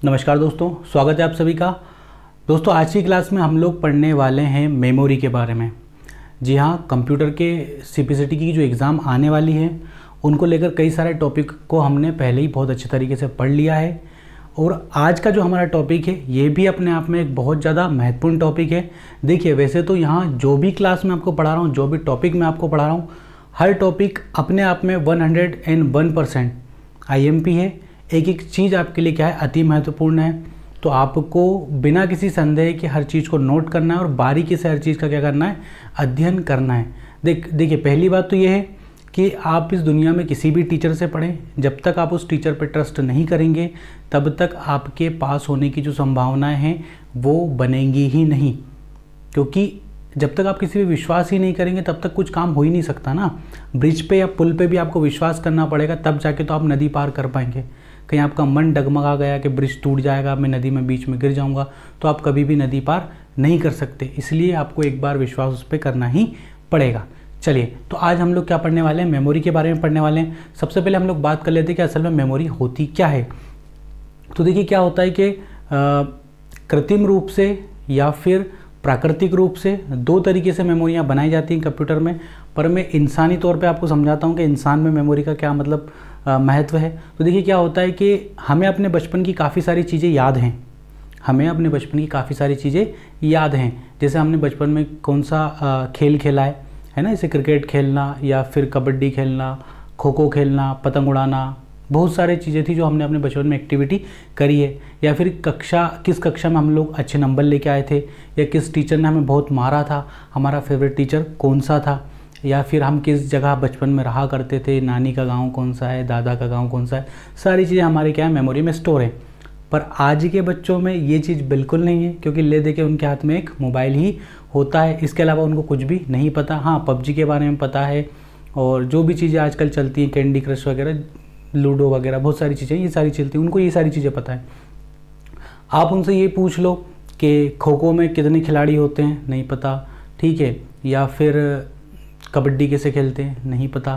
नमस्कार दोस्तों, स्वागत है आप सभी का। दोस्तों, आज की क्लास में हम लोग पढ़ने वाले हैं मेमोरी के बारे में। जी हाँ, कंप्यूटर के सीपीसीटी की जो एग्ज़ाम आने वाली है उनको लेकर कई सारे टॉपिक को हमने पहले ही बहुत अच्छे तरीके से पढ़ लिया है। और आज का जो हमारा टॉपिक है ये भी अपने आप में एक बहुत ज़्यादा महत्वपूर्ण टॉपिक है। देखिए, वैसे तो यहाँ जो भी क्लास मैं आपको पढ़ा रहा हूँ, जो भी टॉपिक मैं आपको पढ़ा रहा हूँ, हर टॉपिक अपने आप में 101% IMP है। एक एक चीज़ आपके लिए क्या है, अति महत्वपूर्ण है। तो आपको बिना किसी संदेह के हर चीज़ को नोट करना है और बारीकी से हर चीज़ का क्या करना है, अध्ययन करना है। देखिए, पहली बात तो ये है कि आप इस दुनिया में किसी भी टीचर से पढ़ें, जब तक आप उस टीचर पर ट्रस्ट नहीं करेंगे तब तक आपके पास होने की जो संभावनाएं हैं वो बनेंगी ही नहीं। क्योंकि जब तक आप किसी पे विश्वास ही नहीं करेंगे तब तक कुछ काम हो ही नहीं सकता ना। ब्रिज पे या पुल पे भी आपको विश्वास करना पड़ेगा, तब जाके तो आप नदी पार कर पाएंगे। कहीं आपका मन डगमगा गया कि ब्रिज टूट जाएगा, मैं नदी में बीच में गिर जाऊंगा, तो आप कभी भी नदी पार नहीं कर सकते। इसलिए आपको एक बार विश्वास उस पर करना ही पड़ेगा। चलिए, तो आज हम लोग क्या पढ़ने वाले हैं, मेमोरी के बारे में पढ़ने वाले हैं। सबसे पहले हम लोग बात कर लेते हैं कि असल में मेमोरी होती क्या है। तो देखिए, क्या होता है कि कृत्रिम रूप से या फिर प्राकृतिक रूप से दो तरीके से मेमोरियाँ बनाई जाती हैं कंप्यूटर में। पर मैं इंसानी तौर पे आपको समझाता हूँ कि इंसान में मेमोरी का क्या मतलब महत्व है। तो देखिए, क्या होता है कि हमें अपने बचपन की काफ़ी सारी चीज़ें याद हैं। जैसे हमने बचपन में कौन सा खेल खेला है ना, जैसे क्रिकेट खेलना या फिर कबड्डी खेलना, खो खो खेलना, पतंग उड़ाना, बहुत सारी चीज़ें थी जो हमने अपने बचपन में एक्टिविटी करी है। या फिर किस कक्षा में हम लोग अच्छे नंबर लेके आए थे, या किस टीचर ने हमें बहुत मारा था, हमारा फेवरेट टीचर कौन सा था, या फिर हम किस जगह बचपन में रहा करते थे, नानी का गांव कौन सा है, दादा का गांव कौन सा है, सारी चीज़ें हमारे क्या है, मेमोरी में स्टोर है। पर आज के बच्चों में ये चीज़ बिल्कुल नहीं है, क्योंकि ले दे के उनके हाथ में एक मोबाइल ही होता है। इसके अलावा उनको कुछ भी नहीं पता। हाँ, PUBG के बारे में पता है, और जो भी चीज़ें आजकल चलती हैं, कैंडी क्रश वगैरह, लूडो वगैरह, बहुत सारी चीज़ें ये सारी चलती हैं, उनको ये सारी चीज़ें पता है। आप उनसे ये पूछ लो कि खो खो में कितने खिलाड़ी होते हैं, नहीं पता, ठीक है। या फिर कबड्डी कैसे खेलते हैं, नहीं पता।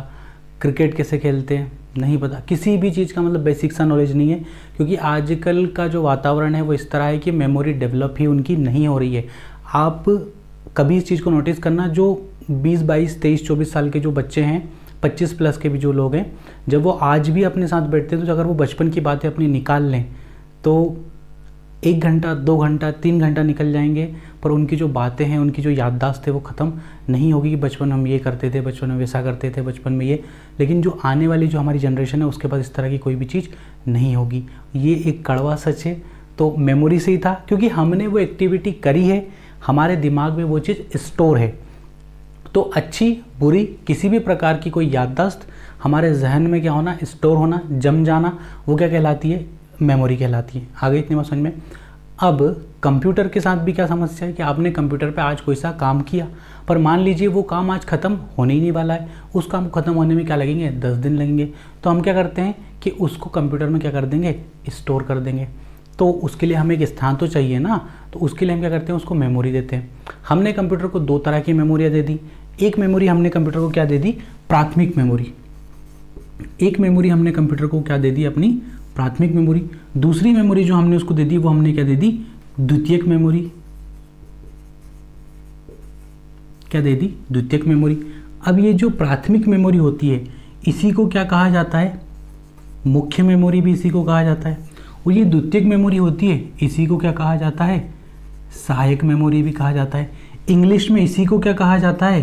क्रिकेट कैसे खेलते हैं, नहीं पता। किसी भी चीज़ का मतलब बेसिक सा नॉलेज नहीं है, क्योंकि आजकल का जो वातावरण है वो इस तरह है कि मेमोरी डेवलप ही उनकी नहीं हो रही है। आप कभी इस चीज़ को नोटिस करना, जो 20, 22, 23, 24 साल के जो बच्चे हैं, 25 प्लस के भी जो लोग हैं, जब वो आज भी अपने साथ बैठते हैं तो अगर वो बचपन की बातें अपनी निकाल लें तो 1 घंटा, 2 घंटा, 3 घंटा निकल जाएंगे, पर उनकी जो बातें हैं, उनकी जो याददाश्त है वो ख़त्म नहीं होगी कि बचपन में हम ये करते थे, बचपन में वैसा करते थे, बचपन में ये। लेकिन जो आने वाली जो हमारी जनरेशन है उसके पास इस तरह की कोई भी चीज़ नहीं होगी। ये एक कड़वा सच है। तो मेमोरी से ही था, क्योंकि हमने वो एक्टिविटी करी है, हमारे दिमाग में वो चीज़ स्टोर है। तो अच्छी बुरी किसी भी प्रकार की कोई याददाश्त हमारे जहन में क्या होना, स्टोर होना, जम जाना, वो क्या कहलाती है, मेमोरी कहलाती है। आगे इतनी बात समझ में। अब कंप्यूटर के साथ भी क्या समस्या है कि आपने कंप्यूटर पे आज कोई सा काम किया, पर मान लीजिए वो काम आज ख़त्म होने ही नहीं वाला है। उस काम को ख़त्म होने में क्या लगेंगे, 10 दिन लगेंगे। तो हम क्या करते हैं कि उसको कंप्यूटर में क्या कर देंगे, स्टोर कर देंगे। तो उसके लिए हमें एक स्थान तो चाहिए ना, तो उसके लिए हम क्या करते हैं, उसको मेमोरी देते हैं। हमने कंप्यूटर को 2 तरह की मेमोरियाँ दे दी। एक मेमोरी हमने कंप्यूटर को क्या दे दी, प्राथमिक मेमोरी। एक मेमोरी हमने कंप्यूटर को क्या दे दी, अपनी प्राथमिक मेमोरी। दूसरी मेमोरी जो हमने उसको दे दी वो हमने क्या दे दी, द्वितीयक मेमोरी। क्या दे दी, द्वितीयक मेमोरी। अब ये जो प्राथमिक मेमोरी होती है इसी को क्या कहा जाता है, मुख्य मेमोरी भी इसी को कहा जाता है। और ये द्वितीयक मेमोरी होती है इसी को क्या कहा जाता है, सहायक मेमोरी भी कहा जाता है। इंग्लिश में इसी को क्या कहा जाता है,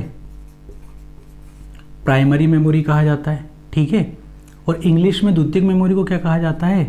प्राइमरी मेमोरी कहा जाता है, ठीक है। और इंग्लिश में द्वितीयक मेमोरी को क्या कहा जाता है,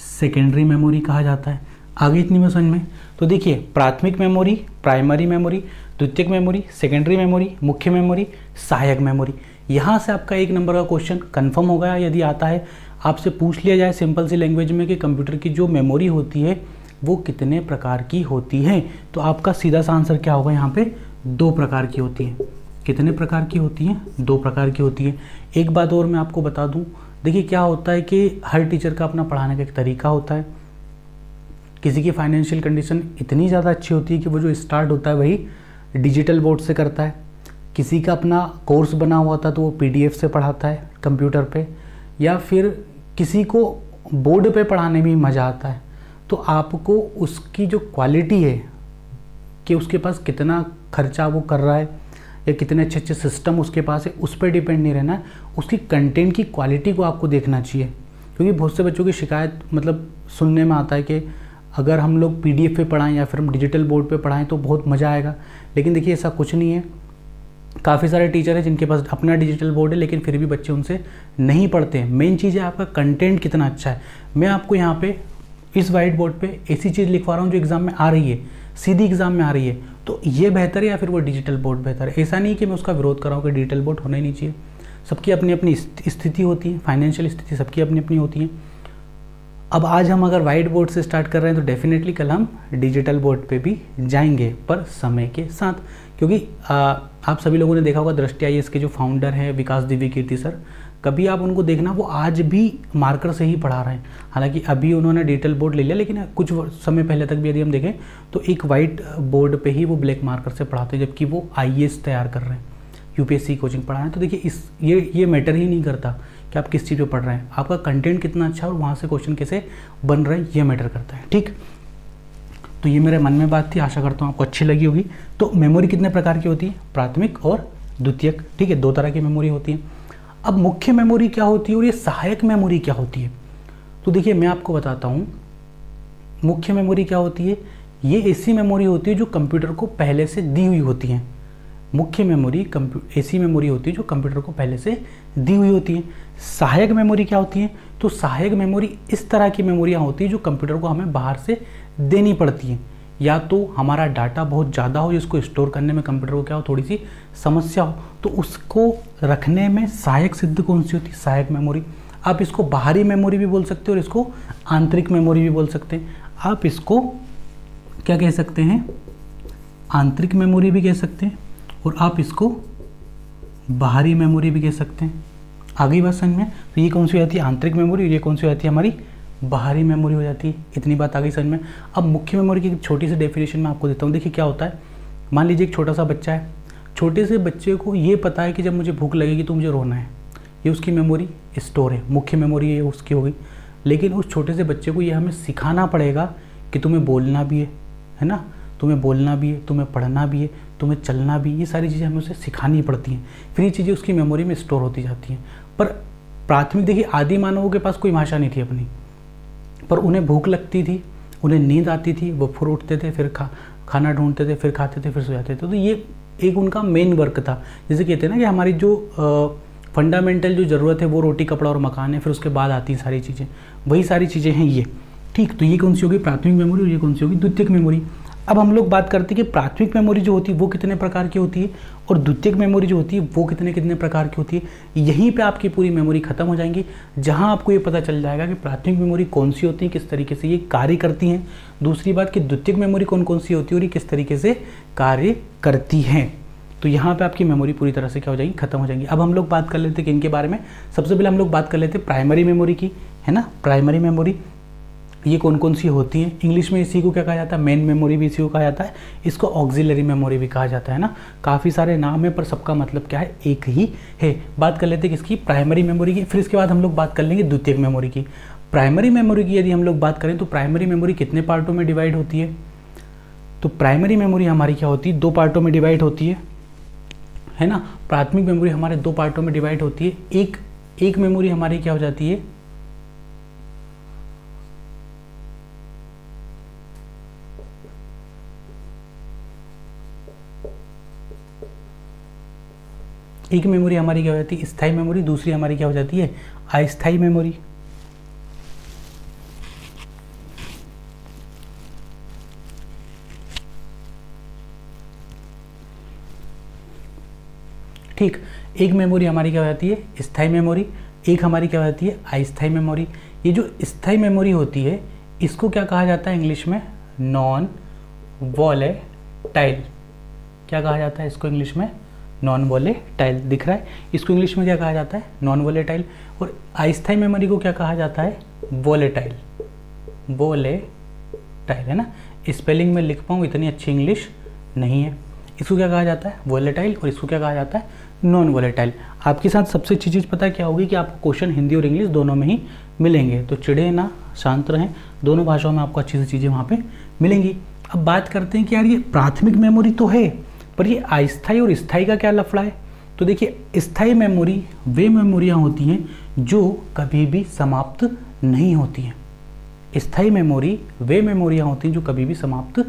सेकेंडरी मेमोरी कहा जाता है। आगे इतनी में समझ में। तो देखिए, प्राथमिक मेमोरी, प्राइमरी मेमोरी, द्वितीयक मेमोरी, सेकेंडरी मेमोरी, मुख्य मेमोरी, सहायक मेमोरी। यहाँ से आपका 1 नंबर का क्वेश्चन कंफर्म हो गया। यदि आता है, आपसे पूछ लिया जाए सिंपल सी लैंग्वेज में कि कंप्यूटर की जो मेमोरी होती है वो कितने प्रकार की होती है, तो आपका सीधा सा आंसर क्या होगा, यहाँ पे 2 प्रकार की होती है। कितने प्रकार की होती हैं, 2 प्रकार की होती है। एक बात और मैं आपको बता दूं, देखिए क्या होता है कि हर टीचर का अपना पढ़ाने का एक तरीका होता है। किसी की फाइनेंशियल कंडीशन इतनी ज़्यादा अच्छी होती है कि वो जो स्टार्ट होता है वही डिजिटल बोर्ड से करता है। किसी का अपना कोर्स बना हुआ था तो वो PDF से पढ़ाता है कंप्यूटर पे, या फिर किसी को बोर्ड पे पढ़ाने में मज़ा आता है। तो आपको उसकी जो क्वालिटी है कि उसके पास कितना खर्चा वो कर रहा है या कितने अच्छे अच्छे सिस्टम उसके पास है, उस पर डिपेंड नहीं रहना है, उसकी कंटेंट की क्वालिटी को आपको देखना चाहिए। क्योंकि बहुत से बच्चों की शिकायत मतलब सुनने में आता है कि अगर हम लोग PDF पे पढ़ाएं या फिर हम डिजिटल बोर्ड पे पढ़ाएं तो बहुत मज़ा आएगा। लेकिन देखिए ऐसा कुछ नहीं है। काफ़ी सारे टीचर हैं जिनके पास अपना डिजिटल बोर्ड है लेकिन फिर भी बच्चे उनसे नहीं पढ़ते हैं। मेन चीज़ है आपका कंटेंट कितना अच्छा है। मैं आपको यहाँ पे इस वाइट बोर्ड पे ऐसी चीज़ लिखवा रहा हूँ जो एग्ज़ाम में आ रही है, सीधी एग्ज़ाम में आ रही है, तो ये बेहतर है या फिर वो डिजिटल बोर्ड बेहतर है। ऐसा नहीं कि मैं उसका विरोध कर रहा हूँ कि डिजिटल बोर्ड होना ही नहीं चाहिए। सबकी अपनी अपनी स्थिति होती है, फाइनेंशियल स्थिति सबकी अपनी अपनी होती है। अब आज हम अगर वाइट बोर्ड से स्टार्ट कर रहे हैं तो डेफिनेटली कल हम डिजिटल बोर्ड पे भी जाएंगे, पर समय के साथ। क्योंकि आप सभी लोगों ने देखा होगा दृष्टि IAS के जो फाउंडर हैं विकास दिव्य कीर्ति सर, कभी आप उनको देखना वो आज भी मार्कर से ही पढ़ा रहे हैं। हालांकि अभी उन्होंने डिजिटल बोर्ड ले लिया, लेकिन कुछ समय पहले तक भी यदि हम देखें तो एक वाइट बोर्ड पे ही वो ब्लैक मार्कर से पढ़ाते हैं, जबकि वो IAS तैयार कर रहे हैं, UPSC कोचिंग पढ़ा रहे हैं। तो देखिए ये मैटर ही नहीं करता कि आप किस चीज़ पे पढ़ रहे हैं, आपका कंटेंट कितना अच्छा है और वहाँ से क्वेश्चन कैसे बन रहे हैं ये मैटर करता है। ठीक, तो ये मेरे मन में बात थी, आशा करता हूँ आपको अच्छी लगी होगी। तो मेमोरी कितने प्रकार की होती है? प्राथमिक और द्वितीयक। ठीक है, 2 तरह की मेमोरी होती है। अब मुख्य मेमोरी क्या होती है और ये सहायक मेमोरी क्या होती है? तो देखिए मैं आपको बताता हूँ मुख्य मेमोरी क्या होती है। ये ऐसी मेमोरी होती है जो कंप्यूटर को पहले से दी हुई होती है। मुख्य मेमोरी ऐसी मेमोरी होती है जो कंप्यूटर को पहले से दी हुई होती है। सहायक मेमोरी क्या होती है? तो सहायक मेमोरी इस तरह की मेमोरियाँ होती है जो कंप्यूटर को हमें बाहर से देनी पड़ती हैं। या तो हमारा डाटा बहुत ज़्यादा हो जिसको स्टोर करने में कंप्यूटर को क्या हो, थोड़ी सी समस्या हो, तो उसको रखने में सहायक सिद्ध कौन सी होती है? सहायक मेमोरी। आप इसको बाहरी मेमोरी भी बोल सकते हो और इसको आंतरिक मेमोरी भी बोल सकते हैं। आप इसको क्या कह सकते हैं? आंतरिक मेमोरी भी कह सकते हैं और आप इसको बाहरी मेमोरी भी कह सकते हैं। आगे बात समझ में? तो ये कौन सी हो जाती है? आंतरिक मेमोरी। और ये कौन सी हो जाती है? हमारी बाहरी मेमोरी हो जाती है। इतनी बात आ गई समझ में। अब मुख्य मेमोरी की छोटी सी डेफिनेशन मैं आपको देता हूँ। देखिए क्या होता है, मान लीजिए एक छोटा सा बच्चा है, छोटे से बच्चे को ये पता है कि जब मुझे भूख लगेगी तो मुझे रोना है, ये उसकी मेमोरी स्टोर है, मुख्य मेमोरी ये उसकी होगी। लेकिन उस छोटे से बच्चे को ये हमें सिखाना पड़ेगा कि तुम्हें बोलना भी है ना, तुम्हें बोलना भी है, तुम्हें पढ़ना भी है, तुम्हें चलना भी, ये सारी चीज़ें हमें उसे सिखानी पड़ती हैं, फिर ये चीज़ें उसकी मेमोरी में स्टोर होती जाती हैं। पर प्राथमिक देखिए आदि मानवों के पास कोई भाषा नहीं थी अपनी, पर उन्हें भूख लगती थी, उन्हें नींद आती थी, वो फिर उठते थे, फिर खाना ढूंढते थे, फिर खाते थे, फिर सो जाते थे। तो ये एक उनका मेन वर्क था। जैसे कहते हैं ना कि हमारी जो फंडामेंटल जो ज़रूरत है वो रोटी कपड़ा और मकान है, फिर उसके बाद आती हैं सारी चीज़ें, वही सारी चीज़ें हैं ये। ठीक, तो ये कौन सी होगी? प्राथमिक मेमोरी। और ये कौन सी होगी? द्वितीयक मेमोरी। अब हम लोग बात करते हैं कि प्राथमिक मेमोरी जो होती है वो कितने प्रकार की होती है और द्वितीयक मेमोरी जो होती है वो कितने कितने प्रकार की होती है। यहीं पे आपकी पूरी मेमोरी खत्म हो जाएंगी, जहां आपको ये पता चल जाएगा कि प्राथमिक मेमोरी कौन सी होती है, किस तरीके से ये कार्य करती हैं। दूसरी बात कि द्वितीयक मेमोरी कौन कौन सी होती है और ये किस तरीके से कार्य करती हैं। तो यहाँ पे आपकी मेमोरी पूरी तरह से क्या हो जाएगी? खत्म हो जाएंगी। अब हम लोग बात कर लेते हैं किन के बारे में। सबसे पहले हम लोग बात कर लेते हैं प्राइमरी मेमोरी की, है ना। प्राइमरी मेमोरी ये कौन कौन सी होती है? इंग्लिश में इसी को क्या कहा जाता है? मेन मेमोरी भी इसी को कहा जाता है, इसको ऑक्सिलरी मेमोरी भी कहा जाता है ना। काफ़ी सारे नाम है पर सबका मतलब क्या है? एक ही है। बात कर लेते हैं किसकी? प्राइमरी मेमोरी की। फिर इसके बाद हम लोग बात कर लेंगे द्वितीयक मेमोरी की। प्राइमरी मेमोरी की यदि हम लोग बात करें तो प्राइमरी मेमोरी कितने पार्टों में डिवाइड होती है? तो प्राइमरी मेमोरी हमारी क्या होती है? 2 पार्टों में डिवाइड होती है ना। प्राथमिक मेमोरी हमारे 2 पार्टों में डिवाइड होती है। एक मेमोरी हमारी क्या हो जाती है? एक मेमोरी हमारी क्या हो जाती है? स्थायी मेमोरी। दूसरी हमारी क्या हो जाती है? अस्थायी मेमोरी। ठीक, एक मेमोरी हमारी क्या हो जाती है? स्थायी मेमोरी। एक हमारी क्या हो जाती है? अस्थायी मेमोरी। ये जो स्थायी मेमोरी होती है इसको क्या कहा जाता है इंग्लिश में? Non volatile. क्या कहा जाता है इसको इंग्लिश में? Non volatile. दिख रहा है? इसको इंग्लिश में क्या कहा जाता है? Non volatile. और अस्थायी मेमोरी को क्या कहा जाता है? वोलेटाइल। वोलेटाइल, है ना। स्पेलिंग में लिख पाऊँ, इतनी अच्छी इंग्लिश नहीं है। इसको क्या कहा जाता है, वोलेटाइल, और इसको क्या कहा जाता है, नॉन वोलेटाइल। आपके साथ सबसे अच्छी चीज़ पता क्या होगी कि आपको क्वेश्चन हिंदी और इंग्लिश दोनों में ही मिलेंगे, तो चिढ़े ना, शांत रहें, दोनों भाषाओं में आपको अच्छी सी चीज़ें वहाँ पे मिलेंगी। अब बात करते हैं कि यार ये प्राथमिक मेमोरी तो है, पर ये अस्थायी और स्थायी का क्या लफड़ा है। तो देखिए, स्थायी मेमोरी वे मेमोरियाँ होती हैं जो कभी भी समाप्त नहीं होती हैं। स्थायी मेमोरी वे मेमोरियाँ होती हैं जो कभी भी समाप्त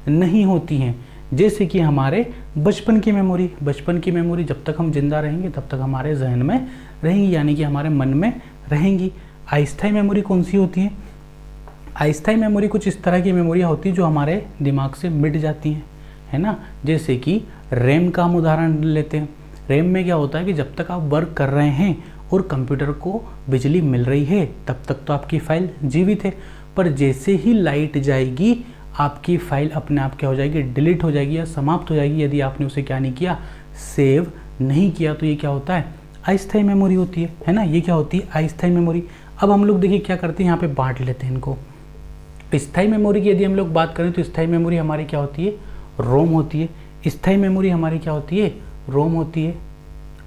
नहीं होती हैं, जैसे कि हमारे बचपन की मेमोरी। बचपन की मेमोरी जब तक हम जिंदा रहेंगे तब तक हमारे जहन में रहेंगी, यानी कि हमारे मन में रहेंगी। अस्थायी मेमोरी कौन सी होती है? अस्थायी मेमोरी कुछ इस तरह की मेमोरियाँ होती हैं जो हमारे दिमाग से मिट जाती हैं, है ना। जैसे कि रैम का हम उदाहरण लेते हैं। रैम में क्या होता है कि जब तक आप वर्क कर रहे हैं और कंप्यूटर को बिजली मिल रही है तब तक तो आपकी फाइल जीवित है, पर जैसे ही लाइट जाएगी आपकी फाइल अपने आप क्या हो जाएगी, डिलीट हो जाएगी या समाप्त हो जाएगी, यदि आपने उसे क्या नहीं किया, सेव नहीं किया। तो ये क्या होता है, अस्थायी मेमोरी होती है ना। ये क्या होती है, अस्थायी मेमोरी। अब हम लोग देखिए क्या करते हैं, यहाँ पे बांट लेते हैं इनको। स्थायी मेमोरी की यदि हम लोग बात करें तो स्थायी मेमोरी हमारी क्या होती है, रोम होती है। स्थायी मेमोरी हमारी क्या होती है, रोम होती है,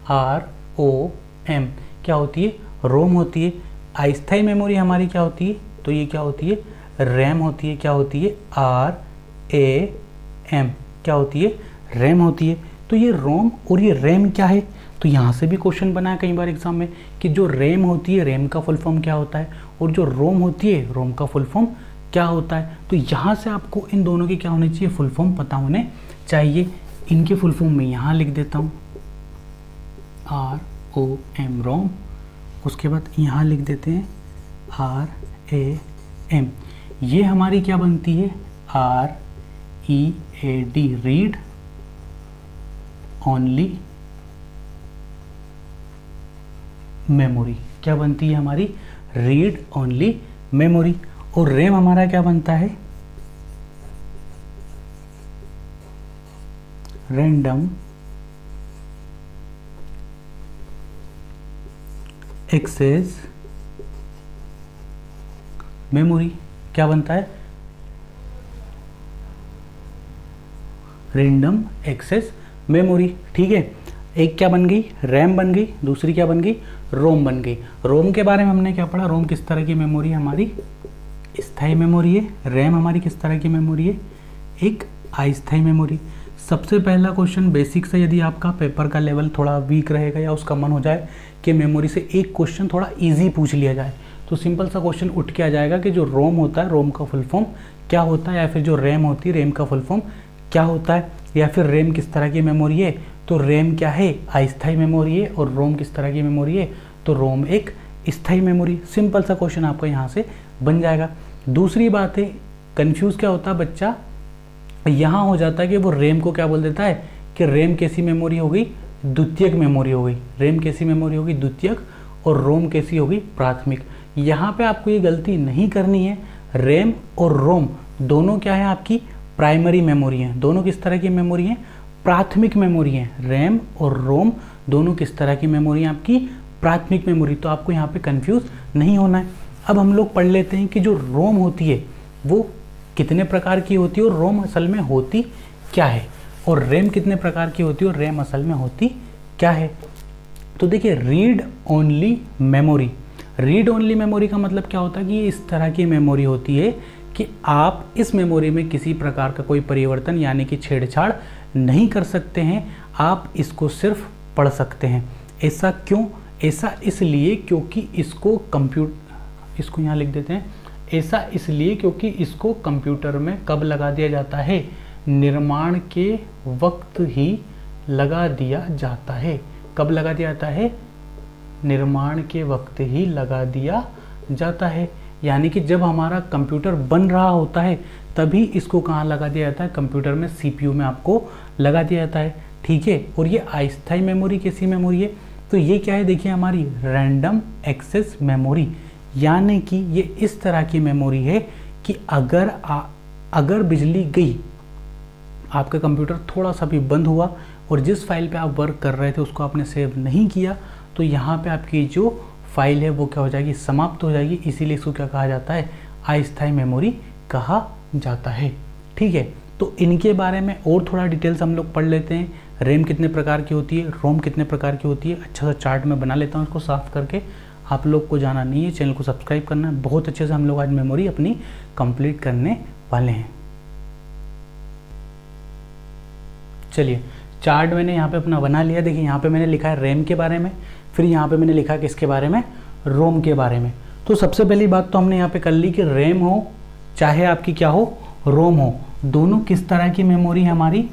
ROM क्या होती है, रोम होती है। अस्थायी मेमोरी हमारी क्या होती है, तो ये क्या होती है, रैम होती है। क्या होती है, RAM क्या होती है, रैम होती है। तो ये रोम और ये रैम क्या है, तो यहाँ से भी क्वेश्चन बना है कई बार एग्जाम में कि जो रैम होती है, रैम का फुल फॉर्म क्या होता है, और जो रोम होती है, रोम का फुल फॉर्म क्या होता है। तो यहाँ से आपको इन दोनों के क्या होने चाहिए, फुल फॉर्म पता होने चाहिए। इनके फुल फॉर्म में यहाँ लिख देता हूँ, ROM रोम, उसके बाद यहाँ लिख देते हैं RAM। ये हमारी क्या बनती है, READ रीड ओनली मेमोरी। क्या बनती है हमारी, रीड ओनली मेमोरी। और रैम हमारा क्या बनता है, रैंडम एक्सेस मेमोरी। क्या बनता है, रैंडम एक्सेस मेमोरी। ठीक है, एक क्या बन गई, रैम बन गई, दूसरी क्या बन गई, रोम बन गई। रोम के बारे में हमने क्या पढ़ा, रोम किस तरह की मेमोरी है, हमारी स्थायी मेमोरी है। रैम हमारी किस तरह की मेमोरी है, एक अस्थायी मेमोरी। सबसे पहला क्वेश्चन बेसिक से, यदि आपका पेपर का लेवल थोड़ा वीक रहेगा या उसका मन हो जाए कि मेमोरी से एक क्वेश्चन थोड़ा इजी पूछ लिया जाए, तो सिंपल सा क्वेश्चन उठ के आ जाएगा कि जो रोम होता है, रोम का फुल फॉर्म क्या होता है, या फिर जो रैम होती है, रैम का फुल फॉर्म क्या होता है, या फिर रैम किस तरह की मेमोरी है। तो रैम क्या है, अस्थायी मेमोरी है, और रोम किस तरह की मेमोरी है, तो रोम एक स्थायी मेमोरी। सिंपल सा क्वेश्चन आपको यहाँ से बन जाएगा। दूसरी बात है, कंफ्यूज क्या होता है बच्चा, यहाँ हो जाता है कि वो रैम को क्या बोल देता है कि रैम कैसी मेमोरी हो गई, द्वितीयक मेमोरी हो गई। रैम कैसी मेमोरी होगी, द्वितीयक, और रोम कैसी होगी, प्राथमिक। यहाँ पे आपको ये गलती नहीं करनी है। रैम और रोम दोनों क्या है, आपकी प्राइमरी मेमोरी हैं। दोनों किस तरह की मेमोरी हैं, प्राथमिक मेमोरी हैं। रैम और रोम दोनों किस तरह की मेमोरी हैं, आपकी प्राथमिक मेमोरी। तो आपको यहाँ पे कंफ्यूज नहीं होना है। अब हम लोग पढ़ लेते हैं कि जो रोम होती है वो कितने प्रकार की होती है, और रोम असल में होती क्या है, और रैम कितने प्रकार की होती है, और रैम असल में होती क्या है। तो देखिए, read only memory. Read only memory का मतलब क्या होता है कि ये इस तरह की मेमोरी होती है कि आप इस मेमोरी में किसी प्रकार का कोई परिवर्तन यानी कि छेड़छाड़ नहीं कर सकते हैं, आप इसको सिर्फ पढ़ सकते हैं। ऐसा क्यों, ऐसा इसलिए क्योंकि इसको यहाँ लिख देते हैं, ऐसा इसलिए क्योंकि इसको कंप्यूटर में कब लगा दिया जाता है, निर्माण के वक्त ही लगा दिया जाता है। कब लगा दिया जाता है, निर्माण के वक्त ही लगा दिया जाता है। यानी कि जब हमारा कंप्यूटर बन रहा होता है तभी इसको कहाँ लगा दिया जाता है, कंप्यूटर में CPU में आपको लगा दिया जाता है। ठीक है, और ये अस्थायी मेमोरी कैसी मेमोरी है, तो ये क्या है, देखिए हमारी रैंडम एक्सेस मेमोरी। यानी कि ये इस तरह की मेमोरी है कि अगर बिजली गई, आपका कंप्यूटर थोड़ा सा भी बंद हुआ और जिस फाइल पे आप वर्क कर रहे थे उसको आपने सेव नहीं किया, तो यहाँ पे आपकी जो फाइल है वो क्या हो जाएगी, समाप्त हो जाएगी। इसीलिए इसको क्या कहा जाता है, अस्थायी मेमोरी कहा जाता है। ठीक है, तो इनके बारे में और थोड़ा डिटेल्स हम लोग पढ़ लेते हैं। रैम कितने प्रकार की होती है, रोम कितने प्रकार की होती है, अच्छा सा चार्ट में बना लेता हूँ इसको साफ करके। आप लोग को जाना नहीं है, चैनल को सब्सक्राइब करना है। बहुत अच्छे से हम लोग आज मेमोरी अपनी कंप्लीट करने वाले हैं। चलिए चार्ट मैंने यहाँ पे अपना बना लिया। देखिए यहाँ पे मैंने लिखा है रैम के बारे में, फिर यहाँ पे मैंने लिखा है किसके बारे में, रोम के बारे में। तो सबसे पहली बात तो हमने यहाँ पे कर ली कि रैम हो चाहे आपकी क्या हो, रोम हो, दोनों किस तरह की मेमोरी है हमारी,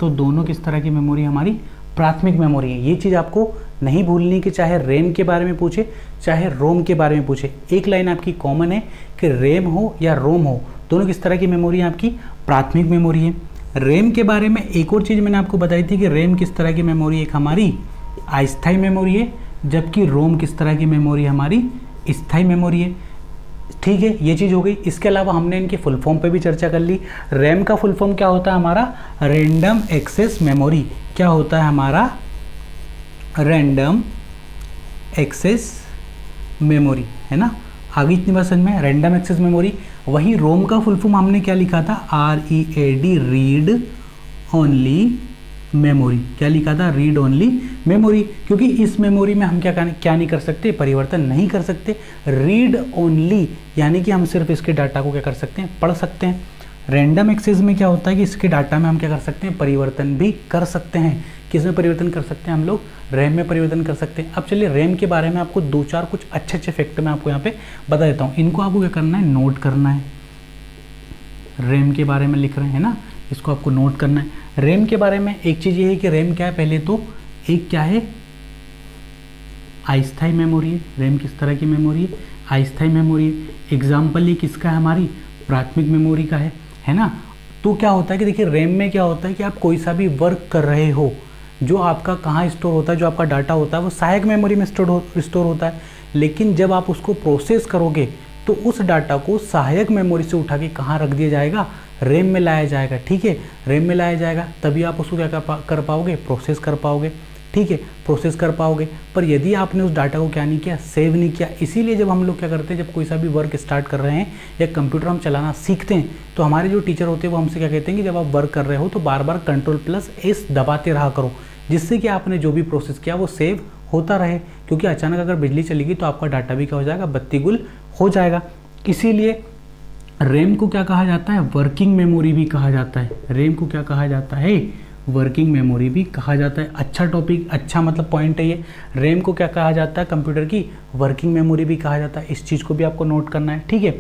तो दोनों किस तरह की मेमोरी हमारी प्राथमिक मेमोरी है। ये चीज़ आपको नहीं भूलनी कि चाहे रैम के बारे में पूछे चाहे रोम के बारे में पूछे, एक लाइन आपकी कॉमन है कि रैम हो या रोम हो, दोनों किस तरह की मेमोरी है, आपकी प्राथमिक मेमोरी है। रैम के बारे में एक और चीज़ मैंने आपको बताई थी कि रैम किस तरह की मेमोरी, एक हमारी अस्थायी मेमोरी है, जबकि रोम किस तरह की मेमोरी हमारी स्थायी मेमोरी है। ठीक है, ये चीज़ हो गई। इसके अलावा हमने इनके फुल फॉर्म पे भी चर्चा कर ली। रैम का फुल फॉर्म क्या होता है हमारा, रैंडम एक्सेस मेमोरी। क्या होता है हमारा, रैंडम एक्सेस मेमोरी, है ना। आगे इतनी बात समझ में, रैंडम एक्सेस मेमोरी। वही रोम का फुल फॉर्म हमने क्या लिखा था, READ, रीड ओनली मेमोरी। क्या लिखा था, रीड ओनली मेमोरी, क्योंकि इस मेमोरी में हम क्या नहीं कर सकते, परिवर्तन नहीं कर सकते। रीड ओनली यानी कि हम सिर्फ इसके डाटा को क्या कर सकते हैं, पढ़ सकते हैं। रैंडम एक्सेस में क्या होता है कि इसके डाटा में हम क्या कर सकते हैं, परिवर्तन भी कर सकते हैं। किस में परिवर्तन कर सकते हैं हम लोग, रैम में परिवर्तन कर सकते हैं। अब चलिए रैम के बारे में आपको दो चार कुछ अच्छे फैक्ट मैं आपको यहाँ पे बता देता हूँ। इनको आपको क्या करना है, नोट करना है। रैम के बारे में लिख रहे हैं ना, इसको आपको नोट करना है। रैम के बारे में एक चीज़ ये है कि रैम क्या है, पहले तो एक क्या है, अस्थायी मेमोरी है। रैम किस तरह की मेमोरी है, अस्थायी मेमोरी है। एग्जाम्पल ये किसका है, हमारी प्राथमिक मेमोरी का है ना। तो क्या होता है कि देखिए रैम में क्या होता है कि आप कोई सा भी वर्क कर रहे हो, जो आपका कहाँ स्टोर होता है, जो आपका डाटा होता है वो सहायक मेमोरी में स्टोर होता है। लेकिन जब आप उसको प्रोसेस करोगे तो उस डाटा को सहायक मेमोरी से उठा के कहाँ रख दिया जाएगा, रैम में लाया जाएगा। ठीक है, रैम में लाया जाएगा, तभी आप उसको क्या कर पाओगे, प्रोसेस कर पाओगे। ठीक है, प्रोसेस कर पाओगे। पर यदि आपने उस डाटा को क्या नहीं किया, सेव नहीं किया, इसीलिए जब हम लोग क्या करते हैं, जब कोई सा भी वर्क स्टार्ट कर रहे हैं या कंप्यूटर हम चलाना सीखते हैं, तो हमारे जो टीचर होते हैं वो हमसे क्या कहते हैं कि जब आप वर्क कर रहे हो तो बार बार Ctrl+S दबाते रहा करो, जिससे कि आपने जो भी प्रोसेस किया वो सेव होता रहे। क्योंकि अचानक अगर बिजली चली गई तो आपका डाटा भी क्या हो जाएगा, बत्ती गुल हो जाएगा। इसीलिए रैम को क्या कहा जाता है, वर्किंग मेमोरी भी कहा जाता है। रैम को क्या कहा जाता है, वर्किंग मेमोरी भी कहा जाता है। अच्छा टॉपिक, अच्छा मतलब पॉइंट है ये। रैम को क्या कहा जाता है, कंप्यूटर की वर्किंग मेमोरी भी कहा जाता है। इस चीज़ को भी आपको नोट करना है। ठीक है,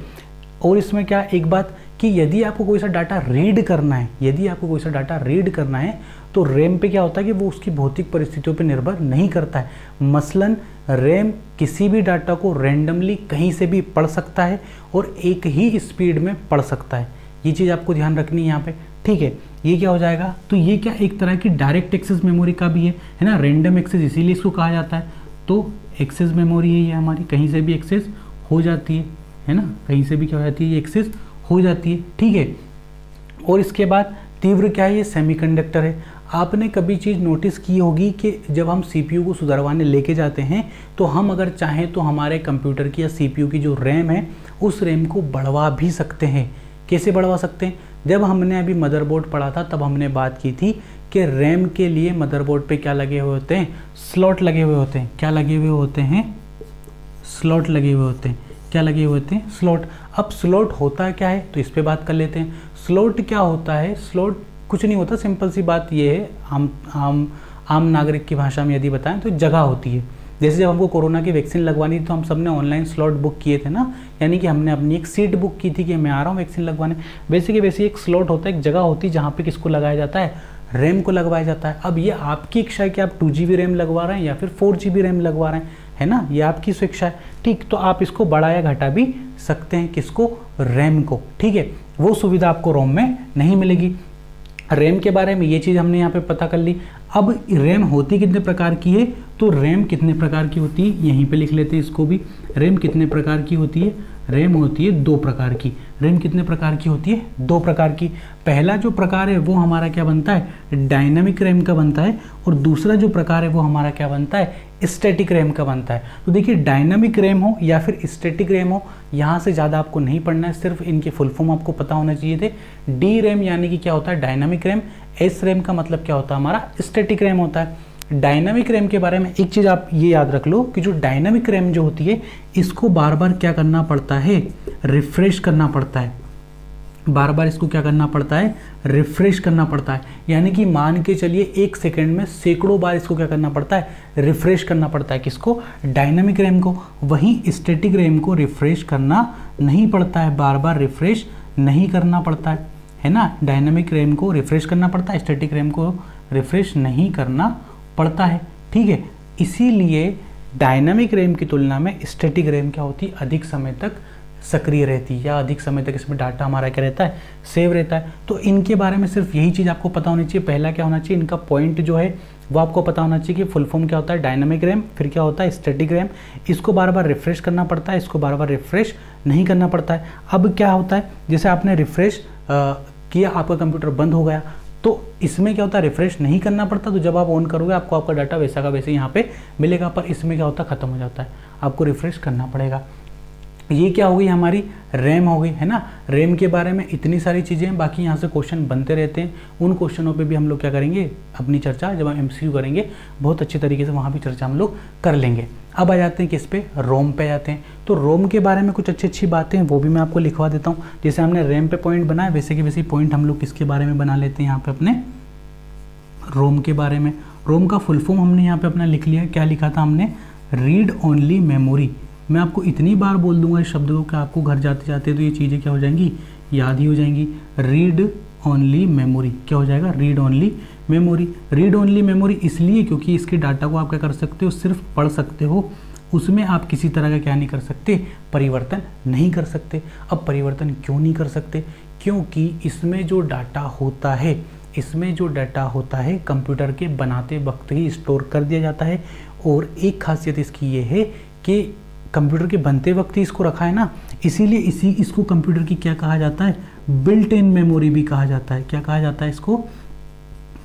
और इसमें क्या एक बात कि यदि आपको कोई सा डाटा रीड करना है, यदि आपको कोई सा डाटा रीड करना है तो रैम पे क्या होता है कि वो उसकी भौतिक परिस्थितियों पे निर्भर नहीं करता है। मसलन रैम किसी भी डाटा को रैंडमली कहीं से भी पढ़ सकता है और एक ही स्पीड में पढ़ सकता है। ये चीज़ आपको ध्यान रखनी है यहाँ पे। ठीक है, ये क्या हो जाएगा, तो ये क्या एक तरह की डायरेक्ट एक्सेस मेमोरी का भी है ना। रैंडम एक्सेस इसीलिए इसको कहा जाता है। तो एक्सेस मेमोरी है ये हमारी, कहीं से भी एक्सेस हो जाती है ना, कहीं से भी क्या हो जाती है, ये एक्सेस हो जाती है। ठीक है, और इसके बाद तीव्र क्या है, ये सेमीकंडक्टर है। आपने कभी चीज़ नोटिस की होगी कि जब हम CPU को सुधरवाने लेके जाते हैं तो हम अगर चाहें तो हमारे कंप्यूटर की या CPU की जो रैम है उस रैम को बढ़वा भी सकते हैं। कैसे बढ़वा सकते हैं, जब हमने अभी मदरबोर्ड पढ़ा था तब हमने बात की थी कि रैम के लिए मदरबोर्ड पे क्या लगे हुए होते हैं, स्लॉट लगे हुए होते हैं। क्या लगे हुए होते हैं, स्लॉट लगे हुए होते हैं। क्या लगे हुए होते हैं, स्लॉट। अब स्लॉट होता क्या है तो इस पे बात कर लेते हैं। स्लॉट क्या होता है, स्लॉट कुछ नहीं होता, सिंपल सी बात ये है, आम नागरिक की भाषा में यदि बताएं तो जगह होती है। जैसे जब हमको कोरोना की वैक्सीन लगवानी थी तो हम सब ने ऑनलाइन स्लॉट बुक किए थे ना, यानी कि हमने अपनी एक सीट बुक की थी कि मैं आ रहा हूँ वैक्सीन लगवाने। वैसे एक स्लॉट होता है, एक जगह होती है जहाँ पे किसको लगाया जाता है, रैम को लगवाया जाता है। अब ये आपकी इच्छा है कि आप 2GB रैम लगवा रहे हैं या फिर 4GB रैम लगवा रहे हैं, है ना, ये आपकी स्वेच्छा है। ठीक, तो आप इसको बढ़ा या घटा भी सकते हैं, किसको, रैम को। ठीक है, वो सुविधा आपको रोम में नहीं मिलेगी। रैम के बारे में ये चीज़ हमने यहाँ पे पता कर ली। अब रैम होती कितने प्रकार की है, तो रैम कितने प्रकार की होती है यहीं पे लिख लेते हैं इसको भी। रैम कितने प्रकार की होती है, रैम होती है 2 प्रकार की। रैम कितने प्रकार की होती है, 2 प्रकार की। पहला जो प्रकार है वो हमारा क्या बनता है, डायनामिक रैम का बनता है, और दूसरा जो प्रकार है वो हमारा क्या बनता है, स्टैटिक रैम का बनता है। तो देखिए डायनामिक रैम हो या फिर स्टैटिक रैम हो, यहाँ से ज़्यादा आपको नहीं पढ़ना है, सिर्फ इनके फुल फॉर्म आपको पता होना चाहिए थे। डी रैम यानी कि क्या होता है, डायनामिक रैम। एस रैम का मतलब क्या होता है, हमारा स्टैटिक रैम होता है। डायनामिक रैम के बारे में एक चीज़ आप ये याद रख लो कि जो डायनामिक रैम जो होती है इसको बार बार क्या करना पड़ता है, रिफ्रेश करना पड़ता है। बार बार इसको क्या करना पड़ता है, रिफ्रेश करना पड़ता है। यानी कि मान के चलिए 1 सेकेंड में सैकड़ों बार इसको क्या करना पड़ता है, रिफ्रेश करना पड़ता है। किसको, डायनामिक रैम को। वहीं स्टैटिक रैम को रिफ्रेश करना नहीं पड़ता है, बार बार रिफ्रेश नहीं करना पड़ता है ना। डायनामिक रैम को रिफ्रेश करना पड़ता है, स्टैटिक रैम को रिफ्रेश नहीं करना पड़ता है। ठीक है, इसीलिए डायनामिक रैम की तुलना में स्टैटिक रैम क्या होती है, अधिक समय तक सक्रिय रहती है, या अधिक समय तक इसमें डाटा हमारा क्या रहता है, सेव रहता है। तो इनके बारे में सिर्फ यही चीज़ आपको पता होनी चाहिए। पहला क्या होना चाहिए, इनका पॉइंट जो है वो आपको पता होना चाहिए कि फुल फॉर्म क्या होता है, डायनामिक रैम, फिर क्या होता है, स्टैटिक रैम। इसको बार बार रिफ्रेश करना पड़ता है, इसको बार बार रिफ्रेश नहीं करना पड़ता है। अब क्या होता है, जैसे आपने रिफ्रेश किया, आपका कंप्यूटर बंद हो गया, तो इसमें क्या होता है, रिफ्रेश नहीं करना पड़ता। तो जब आप ऑन करोगे आपको आपका डाटा वैसा का वैसे यहाँ पे मिलेगा, पर इसमें क्या होता है, ख़त्म हो जाता है, आपको रिफ्रेश करना पड़ेगा। ये क्या हो गई, हमारी रैम हो गई, है ना। रैम के बारे में इतनी सारी चीज़ें हैं, बाकी यहाँ से क्वेश्चन बनते रहते हैं। उन क्वेश्चनों पे भी हम लोग क्या करेंगे, अपनी चर्चा जब हम MCQ करेंगे बहुत अच्छी तरीके से वहाँ भी चर्चा हम लोग कर लेंगे। अब आ जाते हैं किस पे, रोम पे आते हैं। तो रोम के बारे में कुछ अच्छी अच्छी बातें हैं, वो भी मैं आपको लिखवा देता हूँ। जैसे हमने रैम पे पॉइंट बनाया, वैसे के वैसे पॉइंट हम लोग किसके बारे में बना लेते हैं यहाँ पे, अपने रोम के बारे में। रोम का फुल फॉर्म हमने यहाँ पे अपना लिख लिया। क्या लिखा था हमने, रीड ओनली मेमोरी। मैं आपको इतनी बार बोल दूंगा इस शब्द को कि आपको घर जाते जाते तो ये चीज़ें क्या हो जाएंगी, याद ही हो जाएंगी। रीड ओनली मेमोरी क्या हो जाएगा, read only memory. Read only memory इसलिए क्योंकि इसके डाटा को आप क्या कर सकते हो, सिर्फ पढ़ सकते हो, उसमें आप किसी तरह का क्या नहीं कर सकते, परिवर्तन नहीं कर सकते। अब परिवर्तन क्यों नहीं कर सकते, क्योंकि इसमें जो डाटा होता है, इसमें जो डाटा होता है कंप्यूटर के बनाते वक्त ही स्टोर कर दिया जाता है। और एक खासियत इसकी ये है कि कंप्यूटर के बनते वक्त ही इसको रखा है ना, इसीलिए इसको कंप्यूटर की क्या कहा जाता है, बिल्ट इन मेमोरी भी कहा जाता है। क्या कहा जाता है इसको,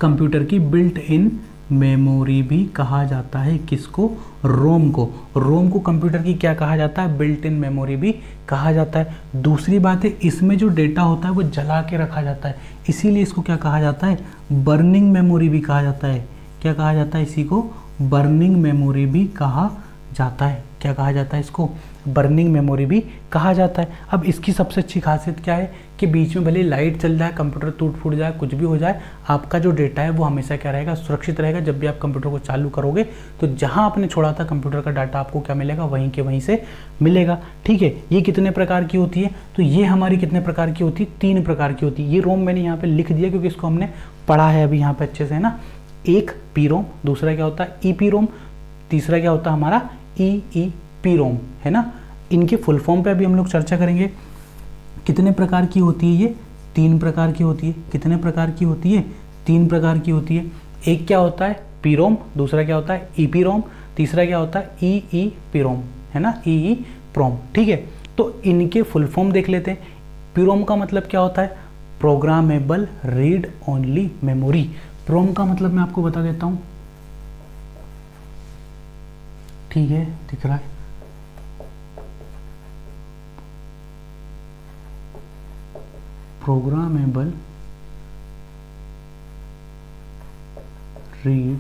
कंप्यूटर की बिल्ट इन मेमोरी भी कहा जाता है। किसको, रोम को। रोम को कंप्यूटर की क्या कहा जाता है, बिल्ट इन मेमोरी भी कहा जाता है। दूसरी बात है, इसमें जो डेटा होता है वो जला के रखा जाता है, इसीलिए इसको क्या कहा जाता है, बर्निंग मेमोरी भी कहा जाता है। क्या कहा जाता है, इसी को बर्निंग मेमोरी भी कहा जाता है। क्या कहा जाता है, इसको बर्निंग मेमोरी भी कहा जाता है। अब इसकी सबसे अच्छी खासियत क्या है कि बीच में भले लाइट चल जाए, कंप्यूटर टूट फूट जाए, कुछ भी हो जाए, आपका जो डेटा है वो हमेशा क्या रहेगा, सुरक्षित रहेगा। जब भी आप कंप्यूटर को चालू करोगे तो जहां आपने छोड़ा था कंप्यूटर का डाटा आपको क्या मिलेगा, वहीं के वहीं से मिलेगा। ठीक है, ये कितने प्रकार की होती है, तो ये हमारी कितने प्रकार की होती है, 3 प्रकार की होती है। ये रोम मैंने यहाँ पे लिख दिया क्योंकि इसको हमने पढ़ा है अभी यहाँ पे अच्छे से, है ना। एक पी रोम, दूसरा क्या होता है ईपी रोम, तीसरा क्या होता है हमारा EEP रोम, है ना। इनके फुल फॉर्म पे अभी हम लोग चर्चा करेंगे। कितने प्रकार की होती है ये, 3 प्रकार की होती है। कितने प्रकार की होती है, 3 प्रकार की होती है। एक क्या होता है पी रोम, दूसरा क्या होता है EP रोम, तीसरा क्या होता है EEP रोम, है ना, EEPROM। ठीक है, तो इनके फुल फॉर्म देख लेते हैं। पी रोम का मतलब क्या होता है, प्रोग्रामेबल रीड ओनली मेमोरी। प्रोम का मतलब मैं आपको बता देता हूँ, ठीक है, दिख रहा है, प्रोग्रामेबल रीड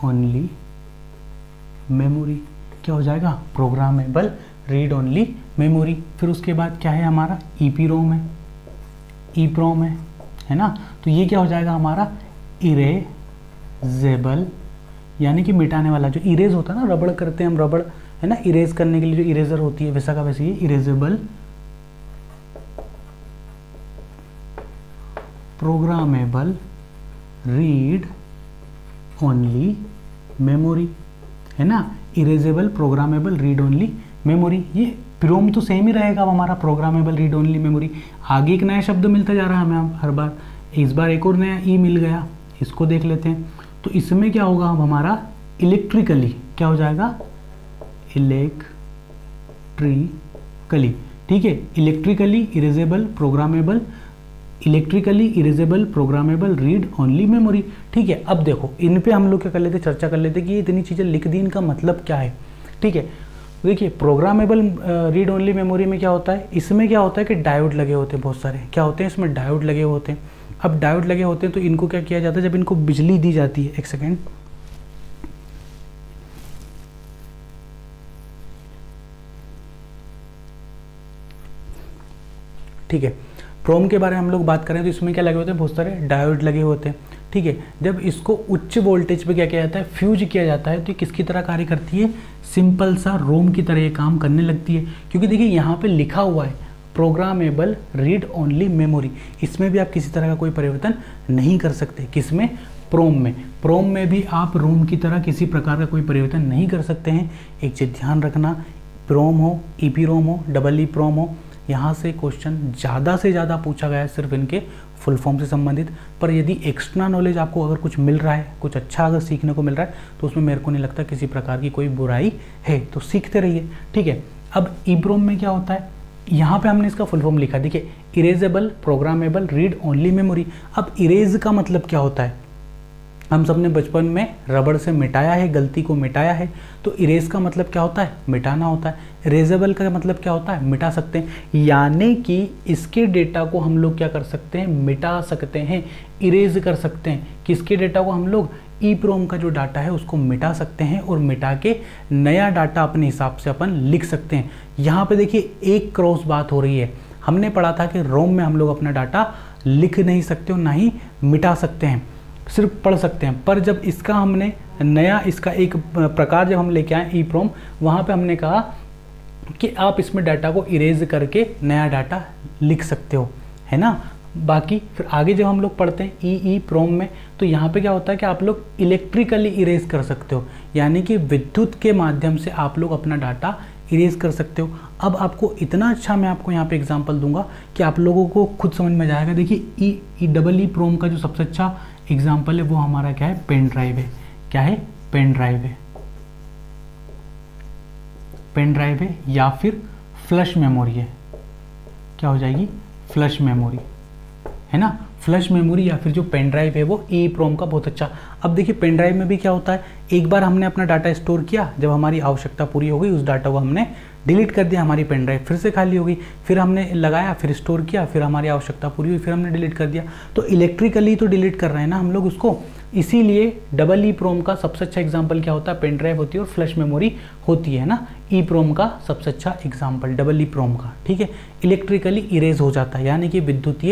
ओनली मेमोरी। क्या हो जाएगा, प्रोग्रामेबल रीड ओनली मेमोरी। फिर उसके बाद क्या है हमारा, EEP रोम है, EEPROM है ना। तो ये क्या हो जाएगा हमारा, इरेजेबल, यानी कि मिटाने वाला। जो इरेज होता है ना, रबड़ करते हैं हम, रबड़, है ना, इरेज करने के लिए जो इरेजर होती है, वैसा का वैसे ये erasable programmable read only memory, है ना। Erasable programmable read only memory, ये प्रोम तो सेम ही रहेगा अब हमारा, प्रोग्रामेबल रीड ओनली मेमोरी। आगे एक नया शब्द मिलता जा रहा है हमें हर बार, इस बार एक और नया ई मिल गया, इसको देख लेते हैं। तो इसमें क्या होगा, अब हमारा इलेक्ट्रिकली क्या हो जाएगा, इलेक्ट्रिकली, ठीक है, electrically erasable programmable read only memory. ठीक है, अब देखो इन पे हम लोग क्या कर लेते, चर्चा कर लेते कि ये इतनी चीज़ें लिख दी, इनका मतलब क्या है। ठीक है, देखिए प्रोग्रामेबल रीड ओनली मेमोरी में क्या होता है, इसमें क्या होता है कि डायोड लगे होते हैं, बहुत सारे क्या होते हैं इसमें, डायोड लगे होते हैं। अब डायोड लगे होते हैं तो इनको क्या किया जाता है, जब इनको बिजली दी जाती है, एक सेकेंड, ठीक है, प्रोम के बारे में हम लोग बात करें तो इसमें क्या लगे होते हैं, बहुत सारे डायोड लगे होते हैं। ठीक है, जब इसको उच्च वोल्टेज पे क्या किया जाता है, फ्यूज किया जाता है, तो ये किसकी तरह कार्य करती है, सिंपल सा रोम की तरह ये काम करने लगती है। क्योंकि देखिए यहाँ पे लिखा हुआ है प्रोग्रामेबल रीड ओनली मेमोरी, इसमें भी आप किसी तरह का कोई परिवर्तन नहीं कर सकते। किसमें, प्रोम में। प्रोम में भी आप रोम की तरह किसी प्रकार का कोई परिवर्तन नहीं कर सकते हैं। एक चीज़ ध्यान रखना, प्रोम हो, ईपी रोम हो, डबल ई प्रोम हो, यहाँ से क्वेश्चन ज़्यादा से ज़्यादा पूछा गया है सिर्फ इनके फुल फॉर्म से संबंधित। पर यदि एक्स्ट्रा नॉलेज आपको अगर कुछ मिल रहा है, कुछ अच्छा अगर सीखने को मिल रहा है, तो उसमें मेरे को नहीं लगता किसी प्रकार की कोई बुराई है, तो सीखते रहिए। ठीक है, अब ईप्रोम में क्या होता है, यहाँ पे हमने इसका फुल फॉर्म लिखा, देखिए erasable programmable read only memory. अब इरेज का मतलब क्या होता है, हम सबने बचपन में रबड़ से मिटाया है, गलती को मिटाया है, तो इरेज का मतलब क्या होता है, मिटाना होता है। इरेजेबल का मतलब क्या होता है, मिटा सकते हैं, यानी कि इसके डेटा को हम लोग क्या कर सकते हैं, मिटा सकते हैं, इरेज कर सकते हैं। किसके डेटा को, हम लोग ईप्रोम का जो डाटा है उसको मिटा सकते हैं और मिटा के नया डाटा अपने हिसाब से अपन लिख सकते हैं। यहाँ पे देखिए एक क्रॉस बात हो रही है, हमने पढ़ा था कि रोम में हम लोग अपना डाटा लिख नहीं सकते और ना ही मिटा सकते हैं, सिर्फ पढ़ सकते हैं। पर जब इसका हमने नया, इसका एक प्रकार जब हम लेके आए ईप्रोम, वहाँ पे हमने कहा कि आप इसमें डाटा को इरेज करके नया डाटा लिख सकते हो, है ना। बाकी फिर आगे जब हम लोग पढ़ते हैं ई प्रोम में, तो यहाँ पे क्या होता है कि आप लोग इलेक्ट्रिकली इरेज कर सकते हो, यानी कि विद्युत के माध्यम से आप लोग अपना डाटा इरेज कर सकते हो। अब आपको इतना अच्छा मैं आपको यहाँ पे एग्जांपल दूंगा कि आप लोगों को खुद समझ में जाएगा। देखिए ई प्रोम का जो सबसे अच्छा एग्जाम्पल है वो हमारा क्या है, पेन ड्राइव है। क्या है, पेन ड्राइव है, पेन ड्राइव है, या फिर फ्लश मेमोरी है। क्या हो जाएगी, फ्लश मेमोरी, है ना। फ्लश मेमोरी या फिर जो पेन ड्राइव है वो ई प्रोम का बहुत अच्छा। अब देखिए पेन ड्राइव में भी क्या होता है, एक बार हमने अपना डाटा स्टोर किया, जब हमारी आवश्यकता पूरी हो गई उस डाटा को हमने डिलीट कर दिया, हमारी पेन ड्राइव फिर से खाली हो गई, फिर हमने लगाया, फिर स्टोर किया, फिर हमारी आवश्यकता पूरी हुई, फिर हमने डिलीट कर दिया। तो इलेक्ट्रिकली तो डिलीट कर रहे हैं ना हम लोग उसको, इसीलिए डबल ई प्रोम का सबसे अच्छा एग्जाम्पल क्या होता है, पेन ड्राइव होती है और फ्लश मेमोरी होती है ना। ई प्रोम का सबसे अच्छा एग्जाम्पल डबल ई प्रोम का, ठीक है। इलेक्ट्रिकली इरेज हो जाता है, यानी कि विद्युत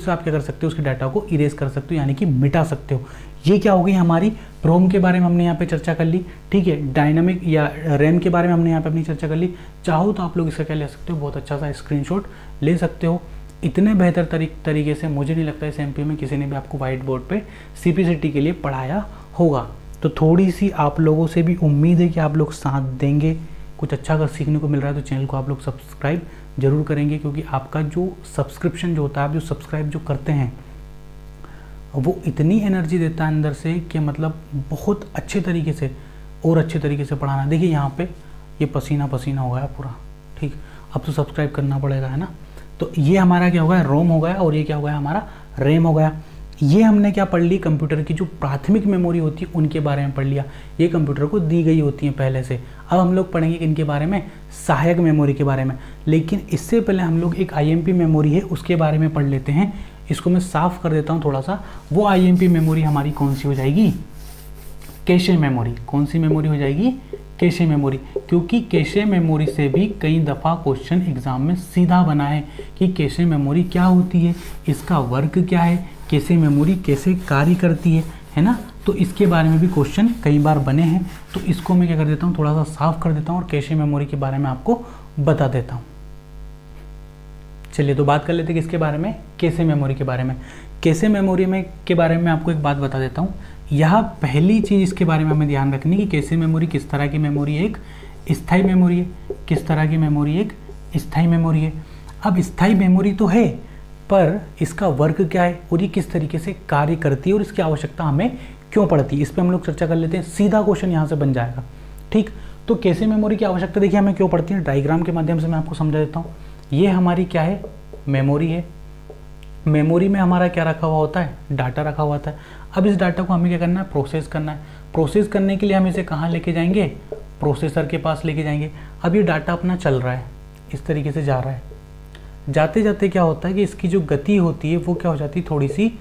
से आप क्या कर सकते हो, उसके डाटा को इरेज कर सकते हो, यानी कि मिटा सकते हो। ये क्या हो गई हमारी प्रोम के बारे में हमने यहाँ पे चर्चा कर ली, ठीक है। डायनामिक या रैम के बारे में हमने यहाँ पे अपनी चर्चा कर ली। चाहो तो आप लोग इसका क्या ले सकते हो, बहुत अच्छा सा स्क्रीनशॉट ले सकते हो। इतने बेहतर तरीके से मुझे नहीं लगता इस एमपी में किसी ने भी आपको व्हाइट बोर्ड पे सीपीसीटी के लिए पढ़ाया होगा। तो थोड़ी सी आप लोगों से भी उम्मीद है कि आप लोग साथ देंगे, कुछ अच्छा अगर सीखने को मिल रहा है तो चैनल को आप लोग सब्सक्राइब जरूर करेंगे, क्योंकि आपका जो सब्सक्रिप्शन जो होता है, आप जो सब्सक्राइब जो करते हैं वो इतनी एनर्जी देता है अंदर से कि मतलब बहुत अच्छे तरीके से और अच्छे तरीके से पढ़ाना। देखिए यहाँ पे ये पसीना पसीना हो गया पूरा, ठीक। अब तो सब्सक्राइब करना पड़ेगा, है ना। तो ये हमारा क्या हो गया, रोम हो गया, और ये क्या हो गया हमारा, रैम हो गया। ये हमने क्या पढ़ ली, कंप्यूटर की जो प्राथमिक मेमोरी होती है उनके बारे में पढ़ लिया। ये कंप्यूटर को दी गई होती हैं पहले से। अब हम लोग पढ़ेंगे इनके बारे में, सहायक मेमोरी के बारे में। लेकिन इससे पहले हम लोग एक आईएमपी मेमोरी है उसके बारे में पढ़ लेते हैं। इसको मैं साफ कर देता हूँ थोड़ा सा। वो आईएमपी मेमोरी हमारी कौन सी हो जाएगी, कैशे मेमोरी। कौन सी मेमोरी हो जाएगी, कैशे मेमोरी। क्योंकि कैशे मेमोरी से भी कई दफ़ा क्वेश्चन एग्जाम में सीधा बना है कि कैशे मेमोरी क्या होती है, इसका वर्क क्या है, कैशे मेमोरी कैसे कार्य करती है ना। तो इसके बारे में भी क्वेश्चन कई बार बने हैं। तो इसको मैं क्या कर देता हूँ, थोड़ा सा साफ कर देता हूँ और कैशे मेमोरी के बारे में आपको बता देता हूँ। चलिए तो बात कर लेते हैं किसके बारे में, कैशे मेमोरी के बारे में। कैशे मेमोरी में के बारे में आपको एक बात बता देता हूँ। यह पहली चीज़ इसके बारे में हमें ध्यान रखनी कि कैशे मेमोरी किस तरह की मेमोरी है, एक स्थायी मेमोरी है। किस तरह की मेमोरी, एक स्थायी मेमोरी है। अब स्थायी मेमोरी तो है, पर इसका वर्क क्या है और ये किस तरीके से कार्य करती है और इसकी आवश्यकता हमें क्यों पड़ती है, इस पर हम लोग चर्चा कर लेते हैं। सीधा क्वेश्चन यहाँ से बन जाएगा। ठीक, तो कैशे मेमोरी की आवश्यकता देखिए हमें क्यों पड़ती है, डायग्राम के माध्यम से मैं आपको समझा देता हूँ। ये हमारी क्या है, मेमोरी है। मेमोरी में हमारा क्या रखा हुआ होता है, डाटा रखा हुआ होता है। अब इस डाटा को हमें क्या करना है, प्रोसेस करना है। प्रोसेस करने के लिए हम इसे कहाँ लेके जाएंगे, प्रोसेसर के पास लेके जाएंगे। अब ये डाटा अपना चल रहा है, इस तरीके से जा रहा है। जाते जाते क्या होता है कि इसकी जो गति होती है वो क्या हो जाती है, थोड़ी सी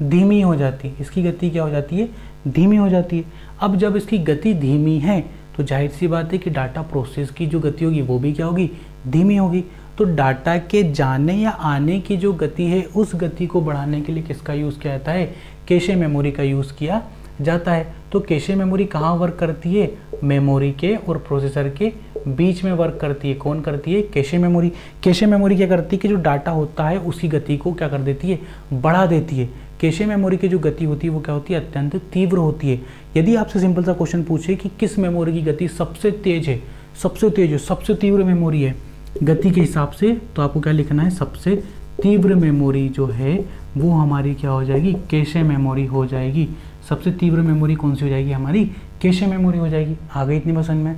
धीमी हो जाती है। इसकी गति क्या हो जाती है, धीमी हो जाती है। अब जब इसकी गति धीमी है तो जाहिर सी बात है कि डाटा प्रोसेस की जो गति होगी वो भी क्या होगी, धीमी होगी। तो डाटा के जाने या आने की जो गति है उस गति को बढ़ाने के लिए किसका यूज़ किया जाता है, कैशे मेमोरी का यूज़ किया जाता है। तो कैशे मेमोरी कहाँ वर्क करती है, मेमोरी के और प्रोसेसर के बीच में वर्क करती है। कौन करती है, कैशे मेमोरी। कैशे मेमोरी क्या करती है कि जो डाटा होता है उसकी गति को क्या कर देती है, बढ़ा देती है। कैशे मेमोरी की जो गति होती है वो क्या होती है, अत्यंत तीव्र होती है। यदि आपसे सिंपल सा क्वेश्चन पूछे कि किस मेमोरी की गति सबसे तेज है, सबसे तेज है, सबसे तीव्र मेमोरी है गति के हिसाब से, तो आपको क्या लिखना है, सबसे तीव्र मेमोरी जो है वो हमारी क्या हो जाएगी, कैशे मेमोरी हो जाएगी। सबसे तीव्र मेमोरी कौन सी हो जाएगी, हमारी कैशे मेमोरी हो जाएगी। आ गई इतनी पसंद में।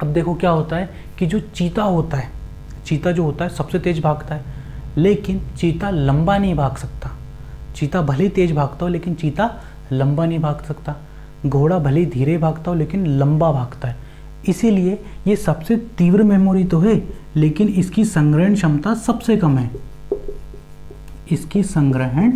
अब देखो क्या होता है कि जो चीता होता है, चीता जो होता है सबसे तेज भागता है, लेकिन चीता लंबा नहीं भाग सकता। चीता भले तेज भागता हो लेकिन चीता लंबा नहीं भाग सकता। घोड़ा भले धीरे भागता हो लेकिन लंबा भागता है। इसीलिए ये सबसे तीव्र मेमोरी तो है लेकिन इसकी संग्रहण क्षमता सबसे कम है। इसकी संग्रहण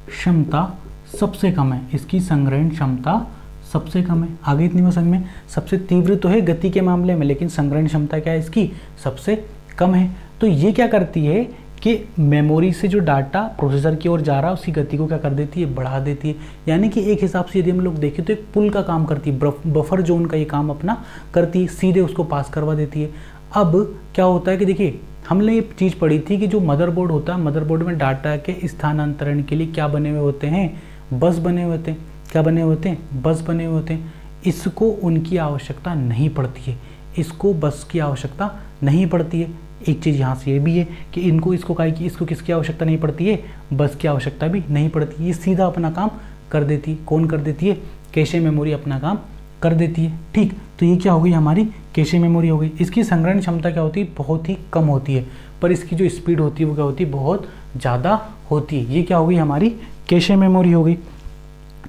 क्षमता सबसे कम है, इसकी संग्रहण क्षमता सबसे कम है। आगे इतनी समझ में, सबसे तीव्र तो है गति के मामले में लेकिन संग्रहण क्षमता क्या है इसकी, सबसे कम है। तो ये क्या करती है कि मेमोरी से जो डाटा प्रोसेसर की ओर जा रहा है उसकी गति को क्या कर देती है, बढ़ा देती है। यानी कि एक हिसाब से यदि हम लोग देखें तो एक पुल का काम करती है, बफर जोन का ये काम अपना करती है, सीधे उसको पास करवा देती है। अब क्या होता है कि देखिए हमने ये चीज़ पढ़ी थी कि जो मदरबोर्ड होता है, मदरबोर्ड में डाटा के स्थानांतरण के लिए क्या बने हुए होते हैं, बस बने हुए होते हैं। क्या बने हुए होते हैं, बस बने हुए होते हैं। इसको उनकी आवश्यकता नहीं पड़ती है, इसको बस की आवश्यकता नहीं पड़ती है। एक चीज़ यहाँ से ये भी है कि इसको किसकी आवश्यकता नहीं पड़ती है, बस की आवश्यकता भी नहीं पड़ती है। ये सीधा अपना काम कर देती है। कौन कर देती है, कैशे मेमोरी अपना काम कर देती है। ठीक, तो ये क्या हो गई, हमारी कैशे मेमोरी हो गई। इसकी संग्रहण क्षमता क्या होती है, बहुत ही कम होती है, पर इसकी जो स्पीड होती है वो क्या होती है, बहुत ज़्यादा होती है। ये क्या हो गई, हमारी कैशे मेमोरी हो गई।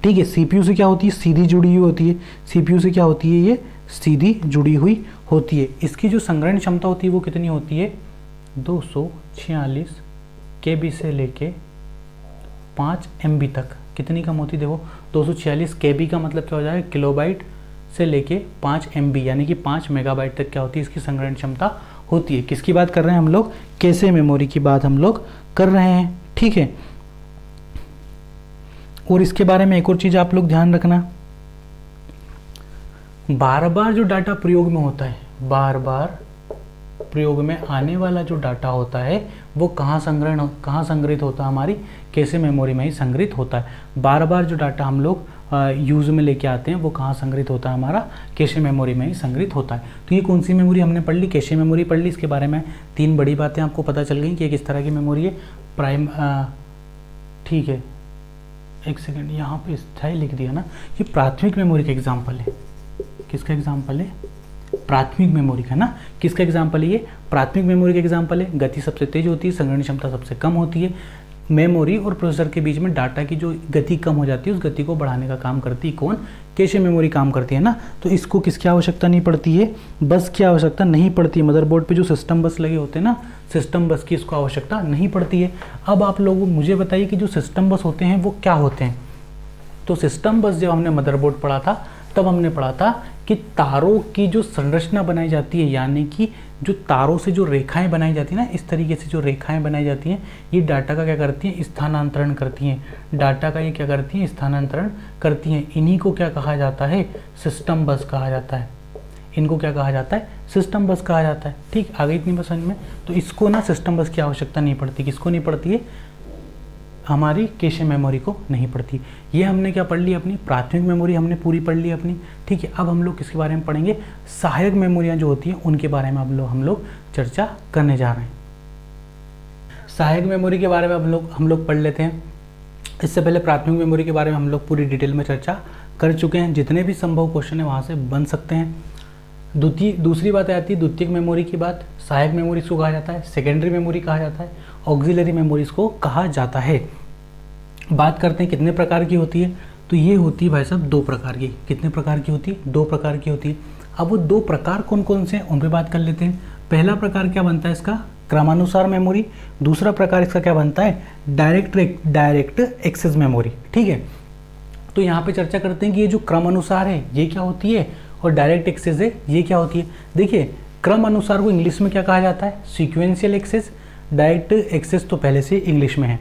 ठीक है, सीपीयू से क्या होती है, सीधी जुड़ी हुई होती है। सीपीयू से क्या होती है, ये सीधी जुड़ी हुई होती है। इसकी जो संग्रहण क्षमता होती है वो कितनी होती है, 246 KB से लेके 5 MB तक। कितनी कम होती है, देखो 246 KB का मतलब क्या हो जाएगा, किलोबाइट से लेके 5 MB यानी कि 5 मेगाबाइट तक क्या होती है, इसकी संग्रहण क्षमता होती है। किसकी बात कर रहे हैं हम लोग, कैशे मेमोरी की बात हम लोग कर रहे हैं। ठीक है, और इसके बारे में एक और चीज़ आप लोग ध्यान रखना, बार बार जो डाटा प्रयोग में होता है, बार बार प्रयोग में आने वाला जो डाटा होता है वो कहाँ संग्रहित होता है, हमारी कैशे मेमोरी में ही संग्रहित होता है। बार बार जो डाटा हम लोग यूज़ में लेके आते हैं वो कहाँ संग्रहित होता है, हमारा कैशे मेमोरी में ही संग्रहित होता है। तो ये कौन सी मेमोरी हमने पढ़ ली, कैशे मेमोरी पढ़ ली। इसके बारे में 3 बड़ी बातें आपको पता चल गई कि ये किस तरह की मेमोरी है, प्राइम। ठीक है, एक सेकेंड, यहाँ पे स्थायी लिख दिया ना, ये प्राथमिक मेमोरी का एग्जाम्पल है। किसका एग्जाम्पल है, प्राथमिक मेमोरी का ना। किसका एग्जाम्पल है, ये प्राथमिक मेमोरी का एग्जाम्पल है। गति सबसे तेज होती है, संग्रहण क्षमता सबसे कम होती है। मेमोरी और प्रोसेसर के बीच में डाटा की जो गति कम हो जाती है उस गति को बढ़ाने का काम करती है कौन, कैशे मेमोरी काम करती है ना। तो इसको किसकी आवश्यकता नहीं पड़ती है, बस की आवश्यकता नहीं पड़ती है। मदरबोर्ड पे जो सिस्टम बस लगे होते हैं ना, सिस्टम बस की इसको आवश्यकता नहीं पड़ती है। अब आप लोग मुझे बताइए कि जो सिस्टम बस होते हैं वो क्या होते हैं। तो सिस्टम बस जब हमने मदरबोर्ड पढ़ा था तब हमने पढ़ा था कि तारों की जो संरचना बनाई जाती है, यानी कि जो तारों से जो रेखाएं बनाई जाती हैं ना, इस तरीके से जो रेखाएं बनाई जाती हैं, ये डाटा का क्या करती हैं, स्थानांतरण करती हैं। डाटा का ये क्या करती हैं, स्थानांतरण करती हैं। इन्हीं को क्या कहा जाता है, सिस्टम बस कहा जाता है। इनको क्या कहा जाता है, सिस्टम बस कहा जाता है। ठीक, आ गई इतनी बस समझ में। तो इसको ना सिस्टम बस की आवश्यकता नहीं पड़ती। किसको नहीं पड़ती है, हमारी कैशे मेमोरी को नहीं पड़ती। ये हमने क्या पढ़ ली, अपनी प्राथमिक मेमोरी हमने पूरी पढ़ ली अपनी। ठीक है, अब हम लोग किसके बारे में पढ़ेंगे, सहायक मेमोरियाँ जो होती हैं उनके बारे में हम लोग चर्चा करने जा रहे हैं। सहायक मेमोरी के बारे में हम लोग पढ़ लेते हैं। इससे पहले प्राथमिक मेमोरी के बारे में हम लोग पूरी डिटेल में चर्चा कर चुके हैं। जितने भी संभव क्वेश्चन है वहाँ से बन सकते हैं। दूसरी बात आती है द्वितीयक मेमोरी की बात। सहायक मेमोरी इसको कहा जाता है, सेकेंडरी मेमोरी कहा जाता है, ऑक्सिलरी मेमोरी इसको कहा जाता है। बात करते हैं कितने प्रकार की होती है, तो ये होती है भाई साहब 2 प्रकार की। कितने प्रकार की होती है? 2 प्रकार की होती है। अब वो 2 प्रकार कौन कौन से हैं उन पर बात कर लेते हैं। पहला प्रकार क्या बनता है इसका? क्रमानुसार मेमोरी। दूसरा प्रकार इसका क्या बनता है? Direct access memory. ठीक है, तो यहाँ पे चर्चा करते हैं कि ये जो क्रम अनुसार है ये क्या होती है और डायरेक्ट एक्सेस है ये क्या होती है। देखिए, क्रम अनुसार को इंग्लिश में क्या कहा जाता है? Sequential access. डायरेक्ट एक्सेस तो पहले से इंग्लिश में है।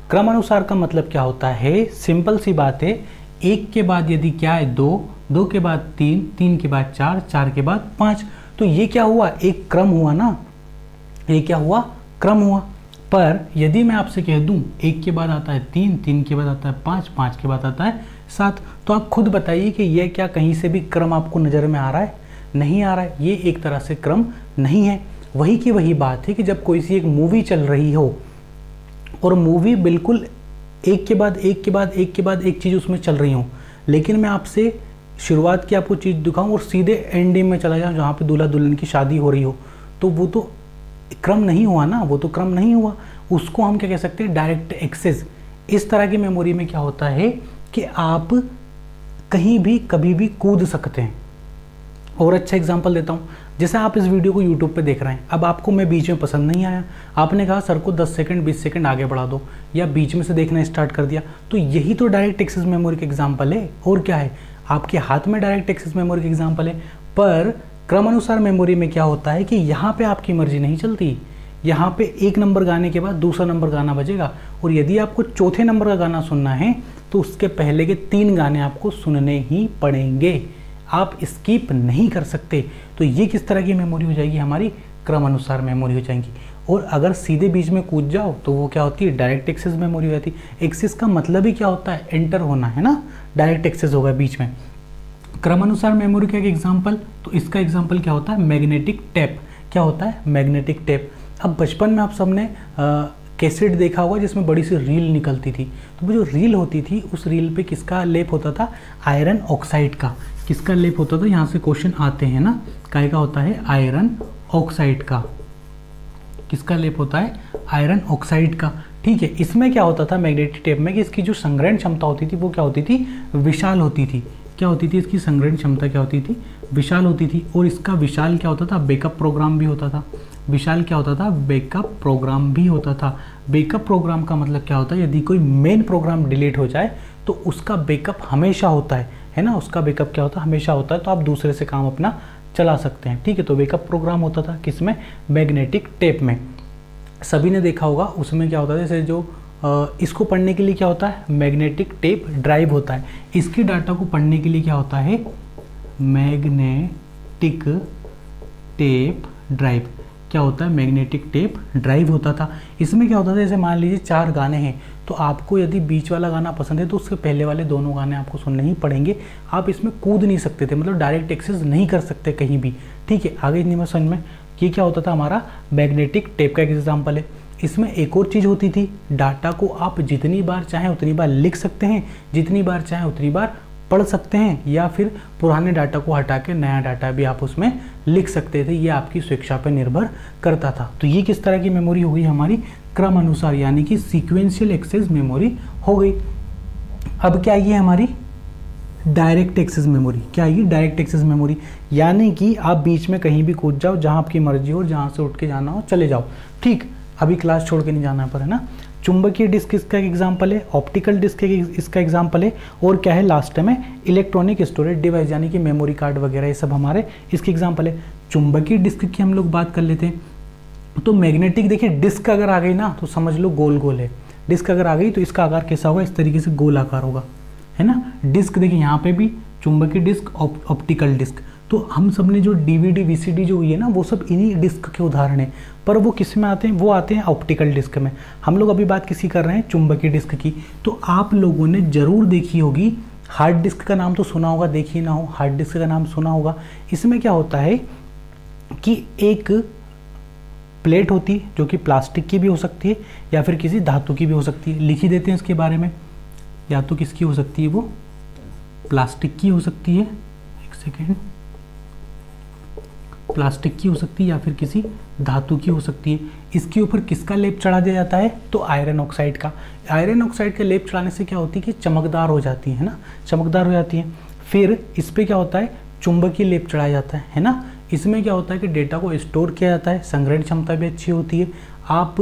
क्रम अनुसार का मतलब क्या होता है? सिंपल सी बात है, 1 के बाद यदि क्या है 2, 2 के बाद 3, 3 के बाद 4, 4 के बाद 5, तो ये क्या हुआ? एक क्रम हुआ ना, ये क्या हुआ? क्रम हुआ। पर यदि मैं आपसे कह दूं 1 के बाद आता है 3, 3 के बाद आता है 5, 5 के बाद आता है 7, तो आप खुद बताइए कि यह क्या कहीं से भी क्रम आपको नज़र में आ रहा है? नहीं आ रहा है। ये एक तरह से क्रम नहीं है। वही की वही बात है कि जब कोई सी एक मूवी चल रही हो और मूवी बिल्कुल एक के बाद एक के बाद एक के बाद एक चीज़ उसमें चल रही हो, लेकिन मैं आपसे शुरुआत की आपको चीज़ दिखाऊं और सीधे एंडिंग में चला जाऊँ जहाँ पे दूल्हा दुल्हन की शादी हो रही हो, तो वो तो क्रम नहीं हुआ ना, वो तो क्रम नहीं हुआ। उसको हम क्या कह सकते हैं? Direct access. इस तरह की मेमोरी में क्या होता है कि आप कहीं भी कभी भी कूद सकते हैं। और अच्छा एग्जांपल देता हूँ, जैसे आप इस वीडियो को यूट्यूब पे देख रहे हैं, अब आपको मैं बीच में पसंद नहीं आया, आपने कहा सर को 10 सेकंड 20 सेकंड आगे बढ़ा दो, या बीच में से देखना स्टार्ट कर दिया, तो यही तो डायरेक्ट एक्सेस मेमोरी का एग्जाम्पल है। और क्या है? आपके हाथ में डायरेक्ट एक्सेस मेमोरी का एग्जाम्पल है। पर क्रमानुसार मेमोरी में क्या होता है कि यहाँ पे आपकी मर्जी नहीं चलती। यहाँ पे 1 नंबर गाने के बाद दूसरा नंबर गाना बजेगा, और यदि आपको चौथे नंबर का गाना सुनना है तो उसके पहले के 3 गाने आपको सुनने ही पड़ेंगे, आप स्किप नहीं कर सकते। तो ये किस तरह की मेमोरी हो जाएगी? हमारी क्रमानुसार मेमोरी हो जाएगी। और अगर सीधे बीच में कूद जाओ तो वो क्या होती है? डायरेक्ट एक्सेस मेमोरी हो जाती है। एक्सेस का मतलब ही क्या होता है? एंटर होना, है ना। डायरेक्ट एक्सेस होगा बीच में। क्रमानुसार मेमोरी का एक एग्जाम्पल, तो इसका एग्जाम्पल क्या होता है? Magnetic tape. क्या होता है? Magnetic tape. अब बचपन में आप सबने कैसेट देखा होगा जिसमें बड़ी सी रील निकलती थी, तो वो जो रील होती थी उस रील पे किसका लेप होता था? आयरन ऑक्साइड का। किसका लेप होता था? यहाँ से क्वेश्चन आते हैं ना, काय का होता है? आयरन ऑक्साइड का। किसका लेप होता है? आयरन ऑक्साइड का। ठीक है, इसमें क्या होता था मैग्नेटिक टेप में कि इसकी जो संग्रहण क्षमता होती थी वो क्या होती थी? विशाल होती थी। क्या होती थी? इसकी संग्रहण क्षमता क्या होती थी? विशाल होती थी। और इसका विशाल क्या होता था? बैकअप प्रोग्राम भी होता था। विशाल क्या होता था? बैकअप प्रोग्राम भी होता था। बैकअप प्रोग्राम का मतलब क्या होता है? यदि कोई मेन प्रोग्राम डिलीट हो जाए तो उसका बैकअप हमेशा होता है ना। उसका बैकअप क्या होता है? हमेशा होता है, तो आप दूसरे से काम अपना चला सकते हैं। ठीक है, तो बैकअप प्रोग्राम होता था किसमें? मैग्नेटिक टेप में। सभी ने देखा होगा उसमें क्या होता है, जैसे जो इसको पढ़ने के लिए क्या होता है? मैग्नेटिक टेप ड्राइव होता है। इसकी डाटा को पढ़ने के लिए क्या होता है? Magnetic tape drive. क्या होता है? मैग्नेटिक टेप ड्राइव होता था। इसमें क्या होता था, जैसे मान लीजिए 4 गाने हैं, तो आपको यदि बीच वाला गाना पसंद है तो उसके पहले वाले दोनों गाने आपको सुनने ही पड़ेंगे। आप इसमें कूद नहीं सकते थे, मतलब डायरेक्ट एक्सेस नहीं कर सकते कहीं भी। ठीक है, आगे इतनी बात समझ में। ये क्या होता था? हमारा मैग्नेटिक टेप का एक एग्जाम्पल है। इसमें एक और चीज़ होती थी, डाटा को आप जितनी बार चाहें उतनी बार लिख सकते हैं, जितनी बार चाहें उतनी बार पढ़ सकते हैं, या फिर पुराने डाटा को हटा के नया डाटा भी आप उसमें लिख सकते थे। ये आपकी स्वेच्छा पर निर्भर करता था। तो ये किस तरह की मेमोरी हो गई? हमारी क्रम अनुसार, यानी कि सीक्वेंशियल एक्सेस मेमोरी हो गई। अब क्या ये हमारी डायरेक्ट एक्सेस मेमोरी। क्या ये डायरेक्ट एक्सेस मेमोरी? यानी कि आप बीच में कहीं भी कूद जाओ, जहाँ आपकी मर्जी हो, जहाँ से उठ के जाना हो चले जाओ। ठीक, अभी क्लास छोड़ के नहीं जाना पर, है ना। चुंबकीय डिस्क इसका एक एग्जाम्पल है, ऑप्टिकल डिस्क इसका एग्जाम्पल है, और क्या है लास्ट में? इलेक्ट्रॉनिक स्टोरेज डिवाइस, यानी कि मेमोरी कार्ड वगैरह, ये सब हमारे इसके एग्जाम्पल है। चुंबकीय डिस्क की हम लोग बात कर लेते हैं। तो मैग्नेटिक, देखिए डिस्क अगर आ गई ना तो समझ लो गोल गोल है। डिस्क अगर आ गई तो इसका आकार कैसा होगा? इस तरीके से गोल आकार होगा, है ना। डिस्क देखिए यहाँ पे भी चुंबकीय डिस्क, ऑप्टिकल डिस्क। तो हम सब ने जो DVD VCD जो हुई है ना, वो सब इन्हीं डिस्क के उदाहरण हैं। पर वो किस में आते हैं? वो आते हैं ऑप्टिकल डिस्क में। हम लोग अभी बात किसी कर रहे हैं? चुंबकीय डिस्क की। तो आप लोगों ने जरूर देखी होगी, हार्ड डिस्क का नाम तो सुना होगा, देखी ना हो, हार्ड डिस्क का नाम सुना होगा। इसमें क्या होता है कि एक प्लेट होती है जो कि प्लास्टिक की भी हो सकती है या फिर किसी धातु की भी हो सकती है। लिख ही देते हैं इसके बारे में, या तो किसकी हो सकती है, वो प्लास्टिक की हो सकती है, एक सेकेंड, प्लास्टिक की हो सकती है या फिर किसी धातु की हो सकती है। इसके ऊपर किसका लेप चढ़ा दिया जाता है, तो आयरन ऑक्साइड का। आयरन ऑक्साइड का लेप चढ़ाने से क्या होती है कि चमकदार हो जाती है ना, चमकदार हो जाती है। फिर इस पर क्या होता है, चुंबकीय लेप चढ़ाया जाता है ना। इसमें क्या होता है कि डेटा को स्टोर किया जाता है, संग्रहण क्षमता भी अच्छी होती है। आप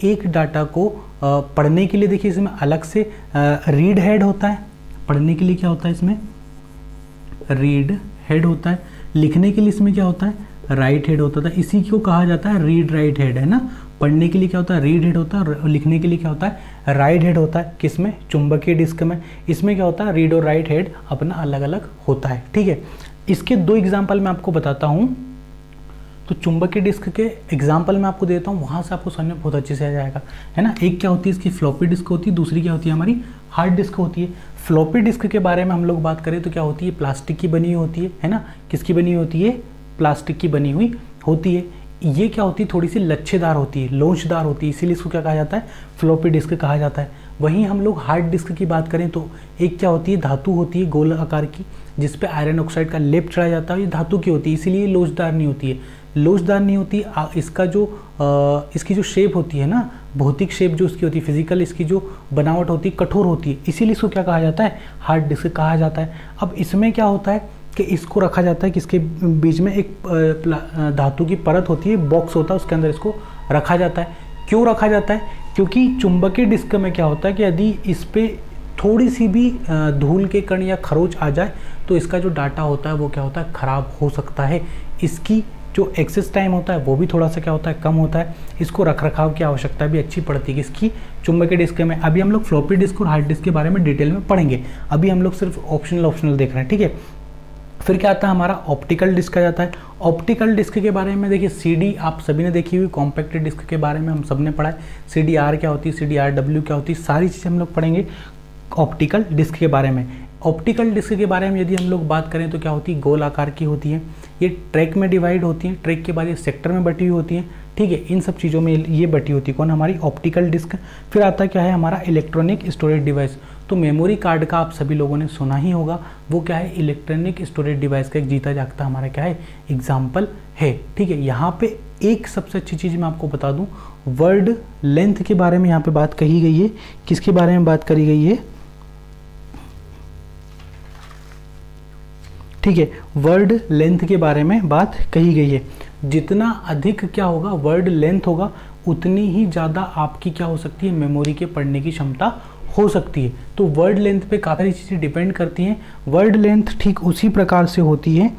एक डाटा को पढ़ने के लिए देखिए इसमें अलग से रीड हेड होता है, पढ़ने के लिए क्या होता है इसमें रीड हेड होता है, लिखने के लिए इसमें क्या होता है राइट हेड होता था। इसी को कहा जाता है रीड राइट हेड, है ना। पढ़ने के लिए क्या होता है रीड हेड होता है और लिखने के लिए क्या होता है राइट हेड होता है। किसमें, चुंबकीय डिस्क में। इसमें क्या होता है रीड और राइट हेड अपना अलग अलग होता है, ठीक है। इसके दो एग्जाम्पल मैं आपको बताता हूँ। तो चुंबकीय डिस्क के एग्जाम्पल मैं आपको देता हूँ, वहाँ से आपको समझ में बहुत अच्छे से आ जाएगा, है ना। एक क्या होती है इसकी फ्लॉपी डिस्क होती है, दूसरी क्या होती है हमारी हार्ड डिस्क होती है। फ्लॉपी डिस्क के बारे में हम लोग बात करें तो क्या होती है, प्लास्टिक की बनी होती है ना। किसकी बनी होती है, प्लास्टिक की बनी हुई होती है। ये क्या होती है, थोड़ी सी लच्छेदार होती है, लोचदार होती है, इसीलिए इसको क्या कहा जाता है, फ्लॉपी डिस्क कहा जाता है। वहीं हम लोग हार्ड डिस्क की बात करें तो एक क्या होती है, धातु होती है गोल आकार की, जिस पे आयरन ऑक्साइड का लेप चढ़ाया जाता है। ये धातु की होती है, इसीलिए लोचदार नहीं होती है, लोचदार नहीं होती। इसका जो इसकी जो शेप होती है ना, भौतिक शेप जो उसकी होती है, फिजिकल इसकी जो बनावट होती है कठोर होती है, इसीलिए इसको क्या कहा जाता है, हार्ड डिस्क कहा जाता है। अब इसमें क्या होता है कि इसको रखा जाता है, किसके बीच में एक धातु की परत होती है, बॉक्स होता है, उसके अंदर इसको रखा जाता है। क्यों रखा जाता है, क्योंकि चुंबकीय डिस्क में क्या होता है कि यदि इस पे थोड़ी सी भी धूल के कण या खरोच आ जाए तो इसका जो डाटा होता है वो क्या होता है, ख़राब हो सकता है। इसकी जो एक्सेस टाइम होता है वो भी थोड़ा सा क्या होता है, कम होता है। इसको रख रखाव की आवश्यकता भी अच्छी पड़ती है किसकी, चुंबकीय डिस्क में। अभी हम लोग फ्लॉपी डिस्क और हार्ड डिस्क के बारे में डिटेल में पढ़ेंगे, अभी हम लोग सिर्फ ऑप्शनल देख रहे हैं, ठीक है। फिर क्या आता है हमारा ऑप्टिकल डिस्क आ जाता है। ऑप्टिकल डिस्क के बारे में देखिए, सीडी आप सभी ने देखी हुई, कॉम्पैक्ट डिस्क के बारे में हम सब ने पढ़ा है। CDR क्या होती है, CDRW क्या होती है, सारी चीज़ें हम लोग पढ़ेंगे ऑप्टिकल डिस्क के बारे में। ऑप्टिकल डिस्क के बारे में यदि हम लोग बात करें तो क्या होती है, गोल आकार की होती है। ये ट्रैक में डिवाइड होती है, ट्रैक के बाद ये सेक्टर में बटी हुई होती है, ठीक है। इन सब चीज़ों में ये बटी होती है कौन, हमारी ऑप्टिकल डिस्क। फिर आता क्या है हमारा इलेक्ट्रॉनिक स्टोरेज डिवाइस। तो मेमोरी कार्ड का आप सभी लोगों ने सुना ही होगा, वो क्या है, इलेक्ट्रॉनिक स्टोरेज डिवाइस का एक जीता जागता हमारा क्या है, एग्जाम्पल है, ठीक है। यहाँ पे एक सबसे अच्छी चीज़ मैं आपको बता दूँ, वर्ड लेंथ के बारे में यहाँ पे बात कही गई है। किसके बारे में बात करी गई है, ठीक है, वर्ड लेंथ के बारे में बात कही गई है। जितना अधिक क्या होगा वर्ड लेंथ होगा, उतनी ही ज़्यादा आपकी क्या हो सकती है, मेमोरी के पढ़ने की क्षमता हो सकती है। तो वर्ड लेंथ पे काफ़ी चीज़ें डिपेंड करती हैं। वर्ड लेंथ ठीक उसी प्रकार से होती है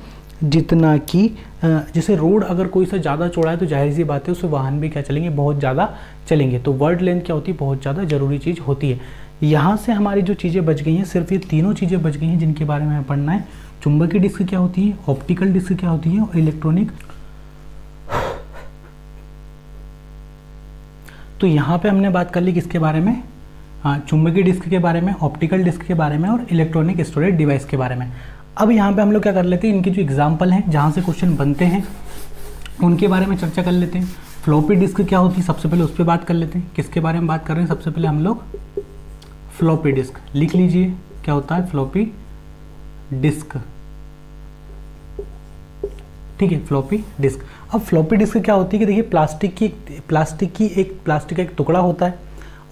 जितना कि जैसे रोड अगर कोई सा ज़्यादा चौड़ा है तो जाहिर सी बात है उससे वाहन भी क्या चलेंगे, बहुत ज़्यादा चलेंगे। तो वर्ड लेंथ क्या होती है, बहुत ज़्यादा ज़रूरी चीज़ होती है। यहाँ से हमारी जो चीज़ें बच गई हैं, सिर्फ ये तीनों चीज़ें बच गई हैं जिनके बारे में हमें पढ़ना है। चुंबकीय डिस्क क्या होती है, ऑप्टिकल डिस्क क्या होती है और इलेक्ट्रॉनिक। तो यहाँ पे हमने बात कर ली किसके बारे में, चुंबकीय डिस्क के बारे में, ऑप्टिकल डिस्क के बारे में और इलेक्ट्रॉनिक स्टोरेज डिवाइस के बारे में। अब यहाँ पे हम लोग क्या कर लेते हैं, इनके जो एग्जाम्पल हैं जहाँ से क्वेश्चन बनते हैं उनके बारे में चर्चा कर लेते हैं। फ्लॉपी डिस्क क्या होती है, सबसे पहले उस पर बात कर लेते हैं। किसके बारे में बात कर रहे हैं, सबसे पहले हम लोग फ्लॉपी डिस्क लिख लीजिए। क्या होता है फ्लॉपी डिस्क, ठीक है, फ्लॉपी डिस्क। अब फ्लॉपी डिस्क क्या होती है कि देखिए प्लास्टिक का एक टुकड़ा होता है।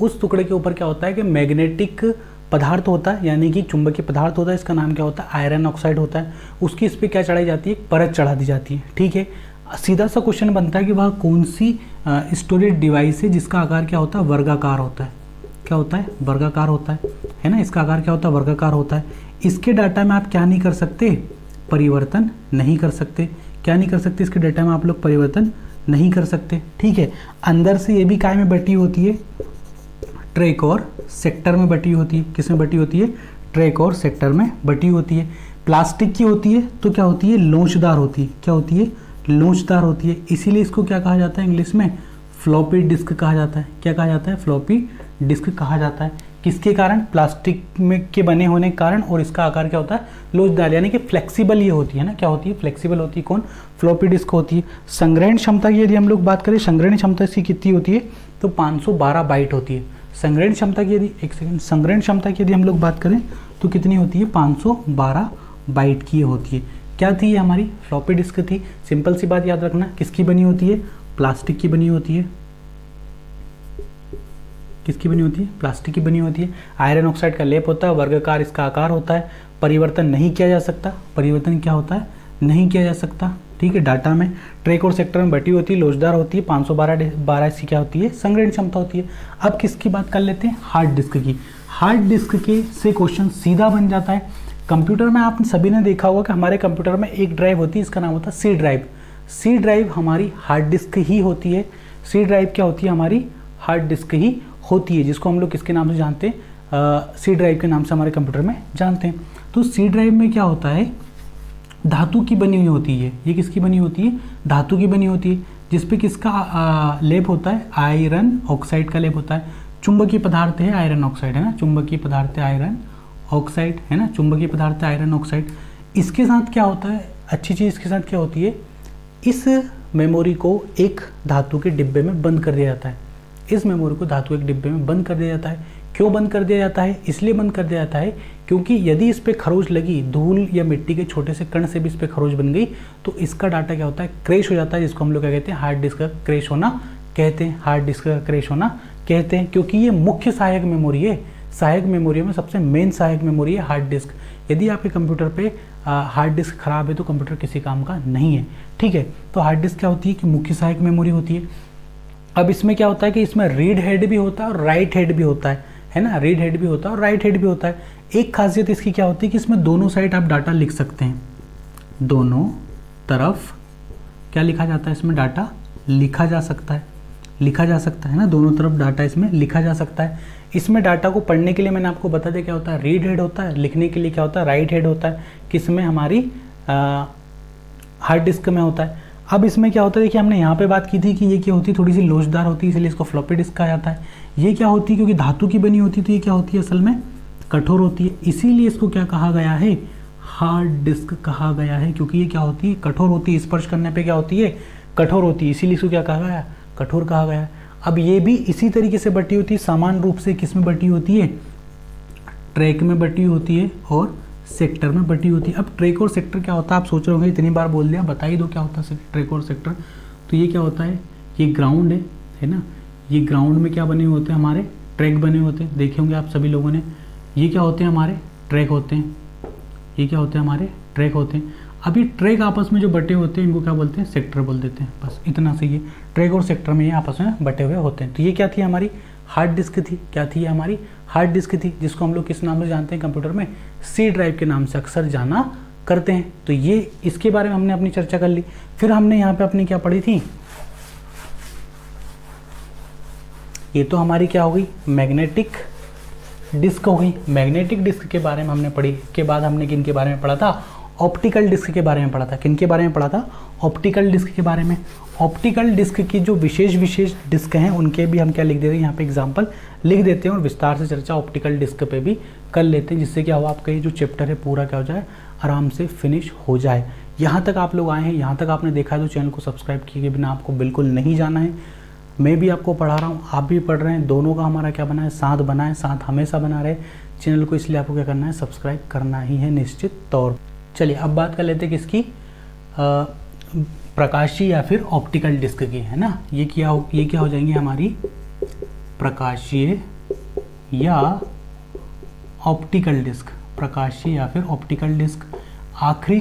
उस टुकड़े के ऊपर क्या होता है कि मैग्नेटिक पदार्थ होता है, यानी कि चुंबकीय पदार्थ होता है। इसका नाम क्या होता है, आयरन ऑक्साइड होता है। उसकी इस पर क्या चढ़ाई जाती है, परत चढ़ा दी जाती है, ठीक है। सीधा सा क्वेश्चन बनता है कि वह कौन सी स्टोरेज डिवाइस है जिसका आकार क्या होता है, वर्गाकार होता है। क्या होता है, वर्गाकार होता है ना। इसका आकार क्या होता है, वर्गाकार होता है। इसके डाटा में आप क्या नहीं कर सकते, परिवर्तन नहीं कर सकते। क्या नहीं कर सकते, इसके डाटा में आप लोग परिवर्तन नहीं कर सकते, ठीक है। अंदर से ये भी काय में बटी होती है, ट्रैक और सेक्टर में बटी होती है। किस में बटी होती है, ट्रैक और सेक्टर में बटी होती है। प्लास्टिक की होती है तो क्या होती है, लोचदार होती है। क्या होती है, लोचदार होती है। इसीलिए इसको क्या कहा जाता है इंग्लिश में, फ्लॉपी डिस्क कहा जाता है। क्या कहा जाता है, फ्लॉपी डिस्क कहा जाता है। किसके कारण? प्लास्टिक में के बने होने के कारण, और इसका आकार क्या होता है? लोचदार, यानी कि फ्लेक्सिबल ये होती है ना, क्या होती है? फ्लेक्सिबल होती है। कौन? फ्लॉपी डिस्क होती है। संग्रहण क्षमता की यदि हम लोग बात करें, संग्रहण क्षमता इसकी कितनी होती है? तो 512 बाइट होती है। संग्रहण क्षमता की यदि, एक सेकंड, संग्रहण क्षमता की यदि हम लोग बात करें तो कितनी होती है? 512 बाइट की होती है। क्या थी ये? हमारी फ्लॉपी डिस्क थी। सिंपल सी बात याद रखना, किसकी बनी होती है? प्लास्टिक की बनी होती है। किसकी बनी होती है? प्लास्टिक की बनी होती है। आयरन ऑक्साइड का लेप होता है, वर्गाकार इसका आकार होता है, परिवर्तन नहीं किया जा सकता। परिवर्तन क्या होता है? नहीं किया जा सकता। ठीक है। डाटा में ट्रैक और सेक्टर में बटी होती है, लोचदार होती है। 512 इसकी क्या होती है? संग्रहण क्षमता होती है। अब किसकी बात कर लेते हैं? हार्ड डिस्क की। हार्ड डिस्क के से क्वेश्चन सीधा बन जाता है। कंप्यूटर में आप सभी ने देखा होगा कि हमारे कंप्यूटर में एक ड्राइव होती है, इसका नाम होता है सी ड्राइव। सी ड्राइव हमारी हार्ड डिस्क ही होती है। सी ड्राइव क्या होती है? हमारी हार्ड डिस्क ही होती है, जिसको हम लोग किसके नाम से जानते हैं? सी ड्राइव के नाम से हमारे कंप्यूटर में जानते हैं। तो सी ड्राइव में क्या होता है? धातु की बनी हुई होती है। ये किसकी बनी होती है? धातु की बनी होती है, जिसपे किसका लेप होता है? आयरन ऑक्साइड का लेप होता है। चुंबकीय पदार्थ है आयरन ऑक्साइड, है ना, चुंबकीय पदार्थ है आयरन ऑक्साइड, है ना, चुंबकीय पदार्थ है आयरन ऑक्साइड। इसके साथ क्या होता है? अच्छी चीज़ इसके साथ क्या होती है? इस मेमोरी को एक धातु के डिब्बे में बंद कर दिया जाता है। इस मेमोरी को धातु के डिब्बे में बंद कर दिया जाता है। क्यों बंद कर दिया जाता है? इसलिए बंद कर दिया जाता है क्योंकि यदि इस पर खरोच लगी, धूल या मिट्टी के छोटे से कण से भी इस पर खरोच बन गई, तो इसका डाटा क्या होता है? क्रैश हो जाता है, जिसको हम लोग क्या कहते हैं? हार्ड डिस्क का क्रैश होना कहते हैं। हार्ड डिस्क का क्रैश होना कहते हैं, क्योंकि ये मुख्य सहायक मेमोरी है। सहायक मेमोरी में सबसे मेन सहायक मेमोरी है हार्ड डिस्क। यदि आपके कंप्यूटर पे हार्ड डिस्क खराब है तो कंप्यूटर किसी काम का नहीं है। ठीक है। तो हार्ड डिस्क क्या होती है? कि मुख्य सहायक मेमोरी होती है। अब इसमें क्या होता है कि इसमें रीड हेड भी होता है और राइट हेड भी होता है ना, रीड हेड भी होता है और राइट हेड भी होता है। एक खासियत इसकी क्या होती है कि इसमें दोनों साइड आप डाटा लिख सकते हैं। दोनों तरफ क्या लिखा जाता है? इसमें डाटा लिखा जा सकता है, लिखा जा सकता है ना, दोनों तरफ डाटा इसमें लिखा जा सकता है। इसमें डाटा को पढ़ने के लिए मैंने आपको बता दिया क्या होता है? रीड हेड होता है। लिखने के लिए क्या होता है? राइट हेड होता है। किसमें? हमारी हार्ड डिस्क में होता है। अब इसमें क्या होता है? देखिए, हमने यहाँ पे बात की थी कि ये क्या होती है? थोड़ी सी लोचदार होती है, इसलिए इसको फ्लॉपी डिस्क कहा जाता है। ये क्या होती है? क्योंकि धातु की बनी होती है, तो ये क्या होती है? असल में कठोर होती है, इसीलिए इसको क्या कहा गया है? हार्ड डिस्क कहा गया है। क्योंकि ये क्या होती है? कठोर होती है, स्पर्श करने पे क्या होती है? कठोर होती है, इसीलिए इसको क्या कहा गया? कठोर कहा गया है। अब ये भी इसी तरीके से बटी होती है, समान रूप से किस में बटी होती है? ट्रैक में बटी होती है और सेक्टर में बटी होती है। अब ट्रैक और सेक्टर क्या होता है? आप सोच रहे होंगे, इतनी बार बोल दिया, बता ही दो क्या होता है ट्रैक और सेक्टर। तो ये क्या होता है? ये ग्राउंड है ना, ये ग्राउंड में क्या बने हुए होते हैं? हमारे ट्रैक बने होते हैं, देखे होंगे आप सभी लोगों ने। ये क्या होते हैं? हमारे ट्रैक होते हैं। ये क्या होते हैं? हमारे ट्रैक होते हैं। अभी ट्रैक आपस में जो बटे होते हैं इनको क्या बोलते हैं? सेक्टर बोल देते हैं। बस इतना से, ये ट्रैक और सेक्टर में ये आपस में बटे हुए होते हैं। तो ये क्या थी? हमारी हार्ड डिस्क थी। क्या थी? हमारी हार्ड डिस्क थी, जिसको हम लोग किस नाम से जानते हैं कंप्यूटर में? सी ड्राइव के नाम से अक्सर जाना करते हैं। तो ये इसके बारे में हमने अपनी चर्चा कर ली। फिर हमने यहाँ पे अपनी क्या पढ़ी थी? ये तो हमारी क्या हो गई? मैग्नेटिक डिस्क हो गई। मैग्नेटिक डिस्क के बारे में हमने पढ़ी। के बाद हमने किन के बारे में पढ़ा था? ऑप्टिकल डिस्क के बारे में पढ़ा था। किन के बारे में पढ़ा था? ऑप्टिकल डिस्क के बारे में। ऑप्टिकल डिस्क की जो विशेष डिस्क हैं उनके भी हम क्या लिख देते हैं? यहाँ पे एग्जांपल लिख देते हैं और विस्तार से चर्चा ऑप्टिकल डिस्क पे भी कर लेते हैं, जिससे क्या हो, आपका ये जो चैप्टर है पूरा क्या हो जाए? आराम से फिनिश हो जाए। यहाँ तक आप लोग आए हैं, यहाँ तक आपने देखा है तो चैनल को सब्सक्राइब किए बिना आपको बिल्कुल नहीं जाना है। मैं भी आपको पढ़ा रहा हूँ, आप भी पढ़ रहे हैं, दोनों का हमारा क्या बना है? साथ बना है, साथ हमेशा बना रहे चैनल को। इसलिए आपको क्या करना है? सब्सक्राइब करना ही है निश्चित तौर। चलिए अब बात कर लेते हैं किसकी? प्रकाशीय या फिर ऑप्टिकल डिस्क की, है ना। ये क्या हो जाएंगी? हमारी प्रकाशीय या ऑप्टिकल डिस्क। प्रकाशीय या फिर ऑप्टिकल डिस्क आखिरी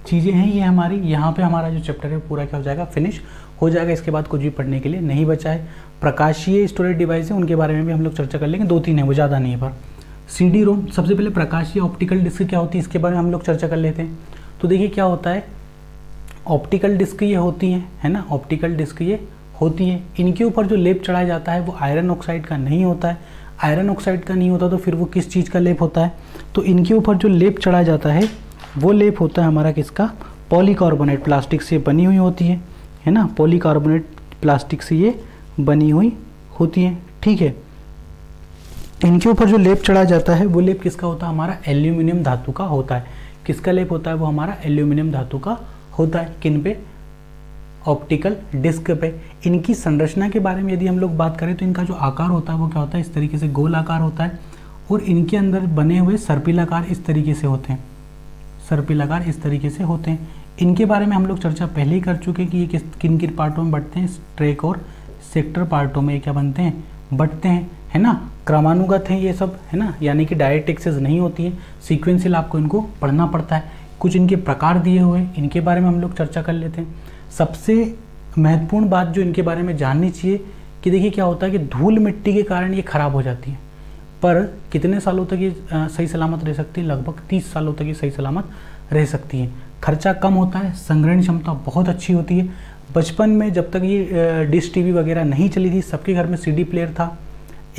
चीज़ें हैं ये हमारी। यहाँ पे हमारा जो चैप्टर है पूरा क्या हो जाएगा? फिनिश हो जाएगा। इसके बाद कुछ भी पढ़ने के लिए नहीं बचा है। प्रकाशीय स्टोरेज डिवाइस है, उनके बारे में भी हम लोग चर्चा कर लेंगे। 2-3 है, वो ज़्यादा नहीं है। पर CD रोम, सबसे पहले प्रकाशीय ऑप्टिकल डिस्क क्या होती है इसके बारे में हम लोग चर्चा कर लेते हैं। तो देखिए क्या होता है, ऑप्टिकल डिस्क ये होती हैं, है ना, ऑप्टिकल डिस्क ये होती है। इनके ऊपर जो लेप चढ़ाया जाता है वो आयरन ऑक्साइड का नहीं होता है। आयरन ऑक्साइड का नहीं होता तो फिर वो किस चीज़ का लेप होता है? तो इनके ऊपर जो लेप चढ़ाया जाता है वो लेप होता है हमारा किसका? पॉलीकार्बोनेट प्लास्टिक से बनी हुई होती है ना। पॉलीकार्बोनेट प्लास्टिक से ये बनी हुई होती है। ठीक है। इनके ऊपर जो लेप चढ़ा जाता है वो लेप किसका होता है, हमारा एल्यूमिनियम धातु का होता है। किसका लेप होता है, वो हमारा एल्यूमिनियम धातु का होता है। किन पे, ऑप्टिकल डिस्क पे। इनकी संरचना के बारे में यदि हम लोग बात करें तो इनका जो आकार होता है वो क्या होता है, इस तरीके से गोल आकार होता है और इनके अंदर बने हुए सर्पिलाकार इस तरीके से होते हैं, सर्पिलाकार इस तरीके से होते हैं। इनके बारे में हम लोग चर्चा पहले ही कर चुके हैं कि ये किन किन पार्टों में बढ़ते हैं, स्ट्रेक और सेक्टर पार्टों में ये क्या बनते हैं, बढ़ते हैं, है ना। क्रमानुगत है ये सब, है ना, यानी कि डायरेक्ट एक्सेस नहीं होती है, सीक्वेंशियल आपको इनको पढ़ना पड़ता है। कुछ इनके प्रकार दिए हुए हैं, इनके बारे में हम लोग चर्चा कर लेते हैं। सबसे महत्वपूर्ण बात जो इनके बारे में जाननी चाहिए कि देखिए क्या होता है कि धूल मिट्टी के कारण ये खराब हो जाती है, पर कितने सालों तक ये सही सलामत रह सकती है, लगभग 30 सालों तक ये सही सलामत रह सकती है। खर्चा कम होता है, संग्रहण क्षमता बहुत अच्छी होती है। बचपन में जब तक ये डिश टीवी वगैरह नहीं चली थी, सबके घर में सीडी प्लेयर था।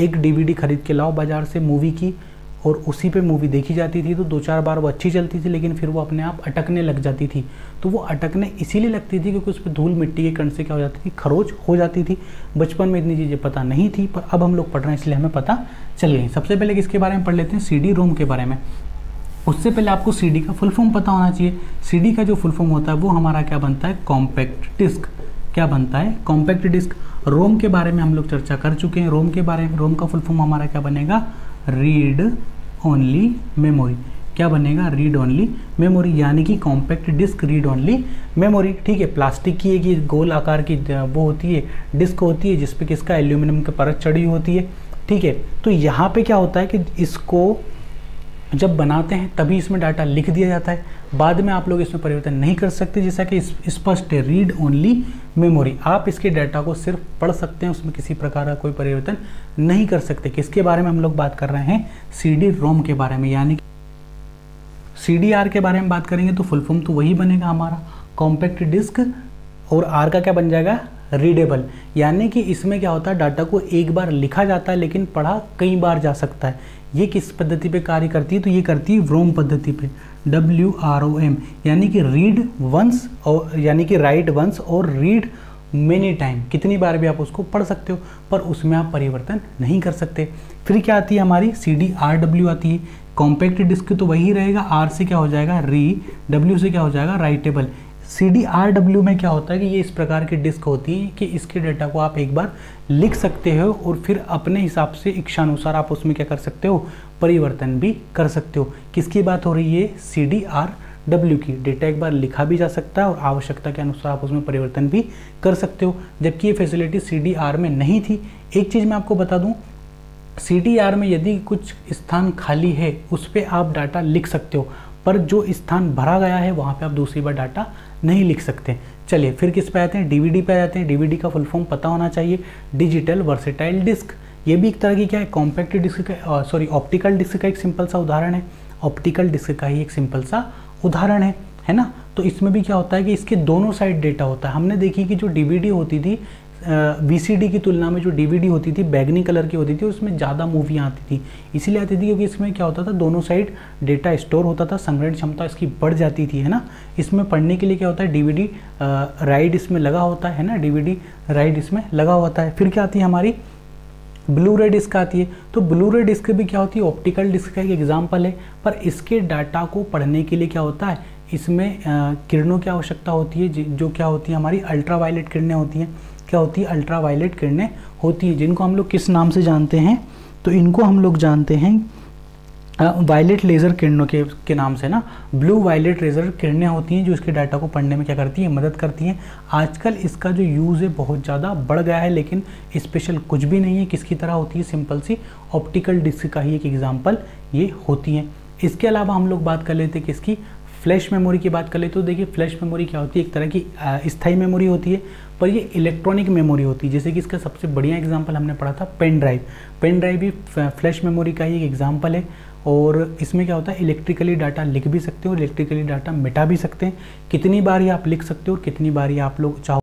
एक डीवीडी खरीद के लाओ बाजार से मूवी की और उसी पे मूवी देखी जाती थी, तो 2-4 बार वो अच्छी चलती थी, लेकिन फिर वो अपने आप अटकने लग जाती थी। तो वो अटकने इसीलिए लगती थी क्योंकि उस पर धूल मिट्टी के कण से क्या हो जाती थी, खरोच हो जाती थी। बचपन में इतनी चीज़ें पता नहीं थी, पर अब हम लोग पढ़ रहे हैं इसलिए हमें पता चल गई। सबसे पहले किसके बारे में पढ़ लेते हैं, सीडी रोम के बारे में। उससे पहले आपको सीडी का फुल फॉर्म पता होना चाहिए। सीडी का जो फुल फॉर्म होता है वो हमारा क्या बनता है, कॉम्पैक्ट डिस्क। क्या बनता है, कॉम्पैक्ट डिस्क। रोम के बारे में हम लोग चर्चा कर चुके हैं। रोम के बारे में, रोम का फुल फॉर्म हमारा क्या बनेगा, रीड ओनली मेमोरी। क्या बनेगा, रीड ओनली मेमोरी, यानी कि compact disk read only memory. ठीक है, प्लास्टिक की एक ये गोल आकार की वो होती है, डिस्क होती है, जिसपे किसका, एल्यूमिनियम की परत चढ़ी होती है। ठीक है, तो यहाँ पे क्या होता है कि इसको जब बनाते हैं तभी इसमें डाटा लिख दिया जाता है, बाद में आप लोग इसमें परिवर्तन नहीं कर सकते। जैसा कि स्पष्ट है, रीड ओनली मेमोरी, आप इसके डाटा को सिर्फ पढ़ सकते हैं, उसमें किसी प्रकार का कोई परिवर्तन नहीं कर सकते। किसके बारे में हम लोग बात कर रहे हैं, सीडी रोम के बारे में। यानी सीडीआर के बारे में बात करेंगे तो फुल फॉर्म तो वही बनेगा हमारा, कॉम्पैक्ट डिस्क, और आर का क्या बन जाएगा, रीडेबल। यानी कि इसमें क्या होता है, डाटा को एक बार लिखा जाता है लेकिन पढ़ा कई बार जा सकता है। ये किस पद्धति पे कार्य करती है, तो ये करती है रोम पद्धति पे, WROM, यानी कि रीड वंस, और यानी कि राइट वंस और रीड मेनी टाइम, कितनी बार भी आप उसको पढ़ सकते हो, पर उसमें आप परिवर्तन नहीं कर सकते। फिर क्या आती है हमारी, CDRW आती है। कॉम्पैक्ट डिस्क तो वही रहेगा, आर से क्या हो जाएगा, री, डब्ल्यू से क्या हो जाएगा, राइटेबल। CDRW में क्या होता है कि ये इस प्रकार की डिस्क होती है कि इसके डाटा को आप एक बार लिख सकते हो और फिर अपने हिसाब से इच्छानुसार आप उसमें क्या कर सकते हो, परिवर्तन भी कर सकते हो। किसकी बात हो रही है, CDRW की। डेटा एक बार लिखा भी जा सकता है और आवश्यकता के अनुसार आप उसमें परिवर्तन भी कर सकते हो, जबकि ये फैसिलिटी CDR में नहीं थी। एक चीज़ मैं आपको बता दूं, CDR में यदि कुछ स्थान खाली है उस पर आप डाटा लिख सकते हो, पर जो स्थान भरा गया है वहाँ पे आप दूसरी बार डाटा नहीं लिख सकते। चलिए फिर किस पे आते हैं, डीवीडी पे आ जाते हैं। डीवीडी का फुल फॉर्म पता होना चाहिए, डिजिटल वर्सेटाइल डिस्क। ये भी एक तरह की क्या है, कॉम्पैक्ट डिस्क का, ऑप्टिकल डिस्क का एक सिंपल सा उदाहरण है। ऑप्टिकल डिस्क का ही एक सिंपल सा उदाहरण है ना। तो इसमें भी क्या होता है कि इसके दोनों साइड डेटा होता है। हमने देखी कि जो डीवीडी होती थी, VCD की तुलना में जो डीवीडी होती थी बैगनी कलर की होती थी, उसमें ज़्यादा मूवियाँ आती थी। इसीलिए आती थी क्योंकि इसमें क्या होता था, दोनों साइड डेटा स्टोर होता था, संग्रहण क्षमता इसकी बढ़ जाती थी, है ना। इसमें पढ़ने के लिए क्या होता है, DVD राइड इसमें लगा होता है ना, DVD राइड इसमें लगा होता है। फिर क्या आती है हमारी, ब्लू रे डिस्क आती है। तो ब्लू रे डिस्क भी क्या होती है, ऑप्टिकल डिस्क का एक एग्जाम्पल है, पर इसके डाटा को पढ़ने के लिए क्या होता है, इसमें किरणों की आवश्यकता होती है, जो क्या होती है हमारी, अल्ट्रावायलेट किरणें होती हैं। क्या होती है, अल्ट्रावायलेट किरणें होती है, जिनको हम लोग किस नाम से जानते हैं, तो इनको हम लोग जानते हैं वायलेट लेज़र किरणों के नाम से ना। ब्लू वायलेट लेज़र किरणें होती हैं जो इसके डाटा को पढ़ने में क्या करती हैं, मदद करती हैं। आजकल इसका जो यूज़ है बहुत ज़्यादा बढ़ गया है, लेकिन स्पेशल कुछ भी नहीं है। किसकी तरह होती है, सिंपल सी ऑप्टिकल डिस्क का ही एक एग्जाम्पल ये होती हैं। इसके अलावा हम लोग बात कर लेते हैं किसकी, फ्लैश मेमोरी की बात कर ले। तो देखिए फ्लैश मेमोरी क्या होती है, एक तरह की स्थायी मेमोरी होती है, पर ये इलेक्ट्रॉनिक मेमोरी होती है। जैसे कि इसका सबसे बढ़िया एग्जांपल हमने पढ़ा था पेन ड्राइव। पेन ड्राइव भी फ्लैश मेमोरी का ही एक एग्जांपल है, और इसमें क्या होता है, इलेक्ट्रिकली डाटा लिख भी सकते हो और इलेक्ट्रिकली डाटा मिटा भी सकते हैं। कितनी बार ये आप लिख सकते हो और कितनी बार ये आप लोग चाहो